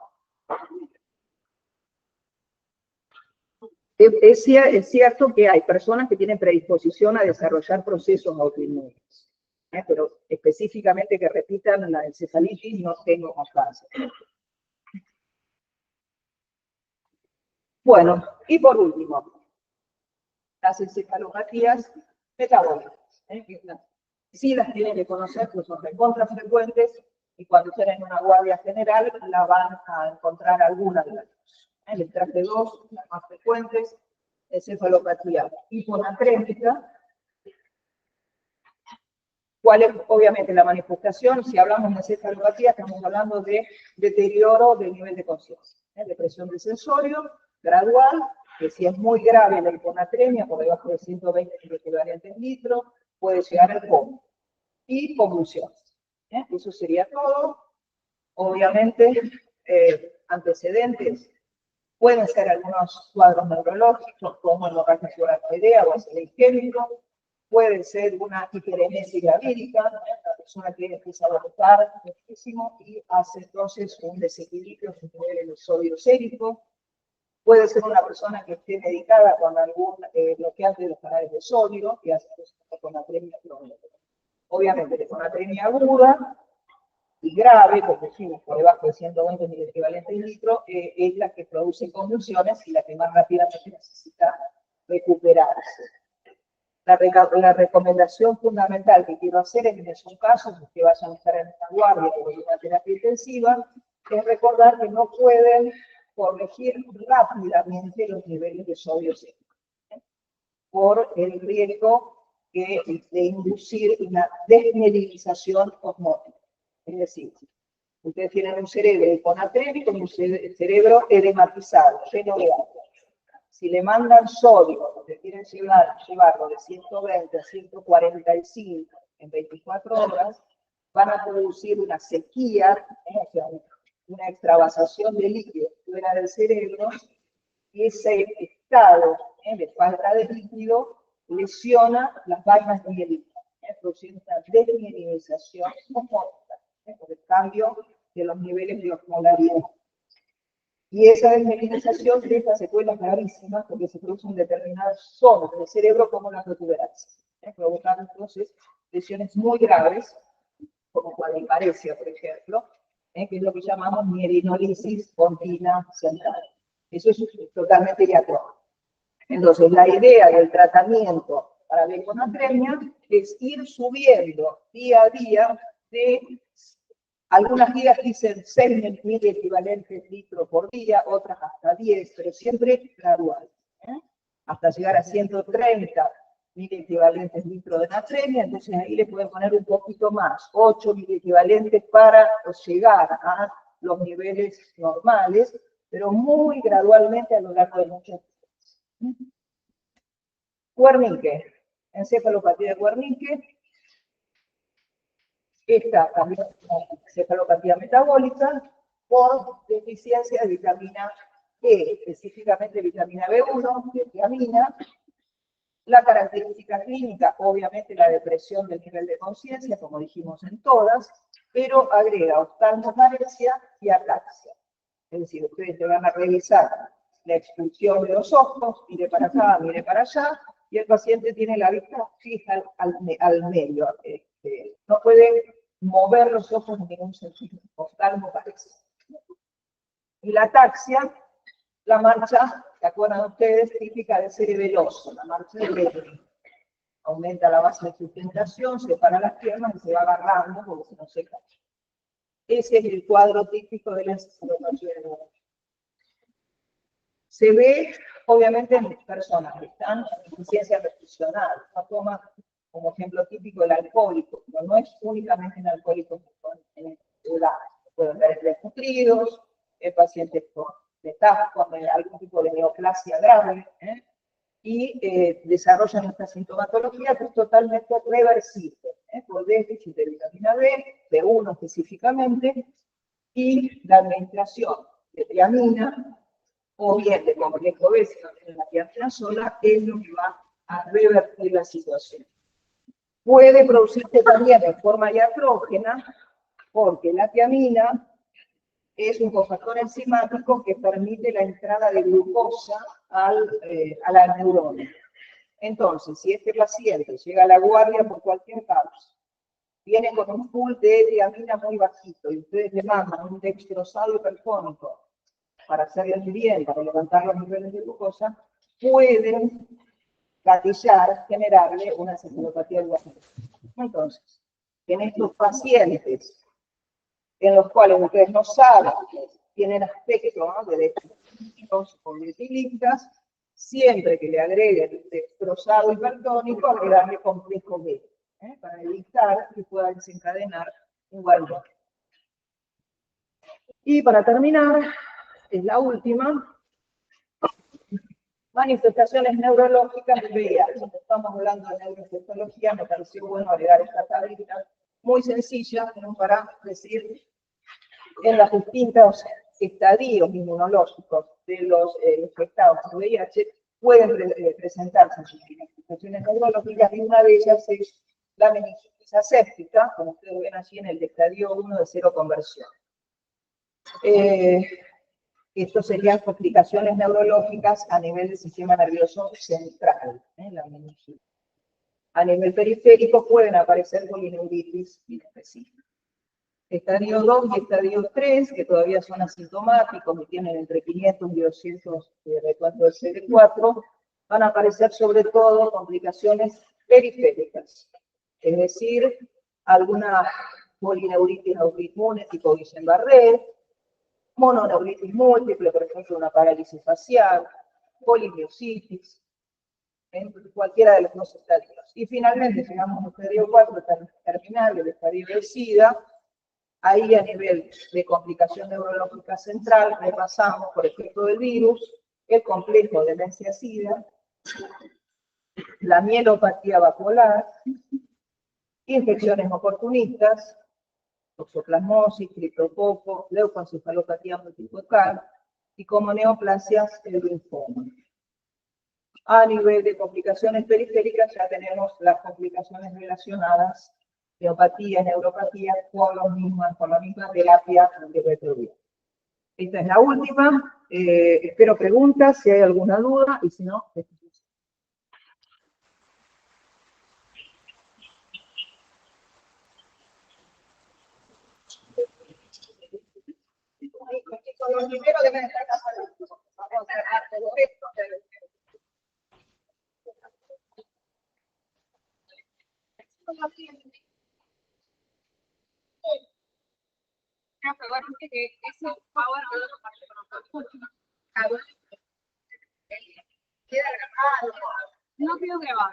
S4: Es cierto que hay personas que tienen predisposición a desarrollar procesos autoinmunes, pero específicamente que repitan la encefalitis no tengo constancia. Bueno, y por último, las encefalopatías metabólicas. Sí las tienen que conocer, pues son recontra frecuentes, y cuando estén en una guardia general la van a encontrar algunas de las dos. Les traje dos, las más frecuentes: encefalopatía hiponatrémica. ¿Cuál es, obviamente, la manifestación? Si hablamos de encefalopatía, estamos hablando de deterioro del nivel de conciencia. Depresión del sensorio, gradual, que si es muy grave la hiponatremia, por debajo de 120 equivalentes litros, puede llegar al coma. Y convulsiones. Eso sería todo. Obviamente, antecedentes. Pueden ser algunos cuadros neurológicos, como hemorragia subaracnoidea o accidente isquémico. Puede ser una hiperemesis gravídica, la persona que empieza a vomitar muchísimo y hace entonces un desequilibrio en su nivel de sodio sérico. Puede ser una persona que esté medicada con algún bloqueante de los canales de sodio, que hace hiponatremia crónica. Obviamente, la hiponatremia aguda y grave, porque decimos por debajo de 120 mil equivalentes litros, es la que produce convulsiones y la que más rápidamente necesita recuperarse. La recomendación fundamental que quiero hacer en esos casos, que vayan a estar en esta guardia o en una terapia intensiva, es recordar que no pueden corregir rápidamente los niveles de sodio sérico, por el riesgo de inducir una desmineralización osmótica. Es decir, ustedes tienen un cerebro hiponatrémico y un cerebro edematizado, lleno de agua. Si le mandan sodio, porque quieren llevarlo de 120 a 145 en 24 horas, van a producir una sequía, o sea, una extravasación de líquido fuera del cerebro, y ese estado de falta de líquido lesiona las vainas mielinas, produciendo una desmineralización osmótica, por el cambio de los niveles de osmolaridad. Y esa desmineralización deja secuelas gravísimas porque se producen determinadas zonas del cerebro como la protuberancia, provocando entonces lesiones muy graves, como cuadriparesia, por ejemplo, que es lo que llamamos mierinolisis pontina central. Eso es totalmente diacrónico. Entonces, la idea del tratamiento para la hiponatremia es ir subiendo día a día de... Algunas guías dicen 6.000 equivalentes litros por día, otras hasta 10, pero siempre gradual, hasta llegar a 130.000 equivalentes litros de natremia. Entonces ahí le pueden poner un poquito más, 8.000 equivalentes para llegar a los niveles normales, pero muy gradualmente a lo largo de muchos días. Wernicke, encefalopatía de Wernicke. Esta también es una encefalopatía metabólica por deficiencia de vitamina E, específicamente vitamina B1, de tiamina. La característica clínica, obviamente la depresión del nivel de conciencia, como dijimos en todas, pero agrega oftalmoparesia y ataxia. Es decir, ustedes te van a revisar la expulsión de los ojos, mire para acá, mire para allá, y el paciente tiene la vista fija al medio. No puede mover los ojos en ningún sentido, oftalmoparesia. Y la ataxia, la marcha, ¿se acuerdan ustedes? Típica del cerebeloso, la marcha de Berry. Aumenta la base de sustentación, separa las piernas y se va agarrando porque si no se cae. Ese es el cuadro típico de la encefalopatía de Wernicke. Se ve, obviamente, en personas que están en deficiencia nutricional. No toma como ejemplo típico el alcohólico, pero no es únicamente en alcohólicos en edad. Pueden ver desnutridos, pacientes con metástasis, con algún tipo de neoplasia grave, y desarrollan esta sintomatología que es totalmente reversible, por déficit de vitamina B, B1 específicamente, y la administración de tiamina o bien de complejo B, si no tiene la tiamina sola, es lo que va a revertir la situación. Puede producirse también en forma diastrógena, porque la tiamina es un cofactor enzimático que permite la entrada de glucosa a la neurona. Entonces, si este paciente llega a la guardia por cualquier causa, viene con un pool de tiamina muy bajito y ustedes le mandan un dextrosado hipertónico para hacerle bien, para levantar los niveles de glucosa, pueden gatillar, generarle una encefalopatía diabética. Entonces, en estos pacientes en los cuales ustedes no saben que tienen aspecto, ¿no?, de dextrosos o metilíticas, siempre que le agreguen dextrosado hipertónico, hay que darle complejo B, para evitar que pueda desencadenar un guardón. Y para terminar, es la última, manifestaciones neurológicas de VIH. Estamos hablando de neuroinfectología, me pareció bueno agregar esta tablita muy sencilla, para decir en los distintos estadios inmunológicos de los infectados por VIH pueden presentarse manifestaciones neurológicas, y una de ellas es la meningitis aséptica, como ustedes ven allí en el estadio 1 de cero conversión. Esto serían complicaciones neurológicas a nivel del sistema nervioso central, la meningitis. A nivel periférico pueden aparecer polineuritis inespecífica. Estadio 2 y estadio 3, que todavía son asintomáticos y tienen entre 500 y 200 de recuento del CD4, van a aparecer sobre todo complicaciones periféricas, es decir, alguna polineuritis autoinmune tipo Guillain-Barré, mononeuritis múltiple, por ejemplo, una parálisis facial, polimiositis, en cualquiera de los dos estadios. Y finalmente llegamos al estadio 4 terminal, el estadio de SIDA. Ahí, a nivel de complicación neurológica central, repasamos por efecto del virus el complejo de demencia-sida, la mielopatía vacuolar, infecciones oportunistas, toxoplasmosis, criptococo, leucoencefalopatía multifocal y como neoplasias el linfoma. A nivel de complicaciones periféricas ya tenemos las complicaciones relacionadas, neopatía, neuropatía, con la misma terapia antirretroviral. Esta es la última. Espero preguntas, si hay alguna duda, y si no, los primeros deben estar casados. Vamos a cerrar todo esto.
S2: No quiero grabar.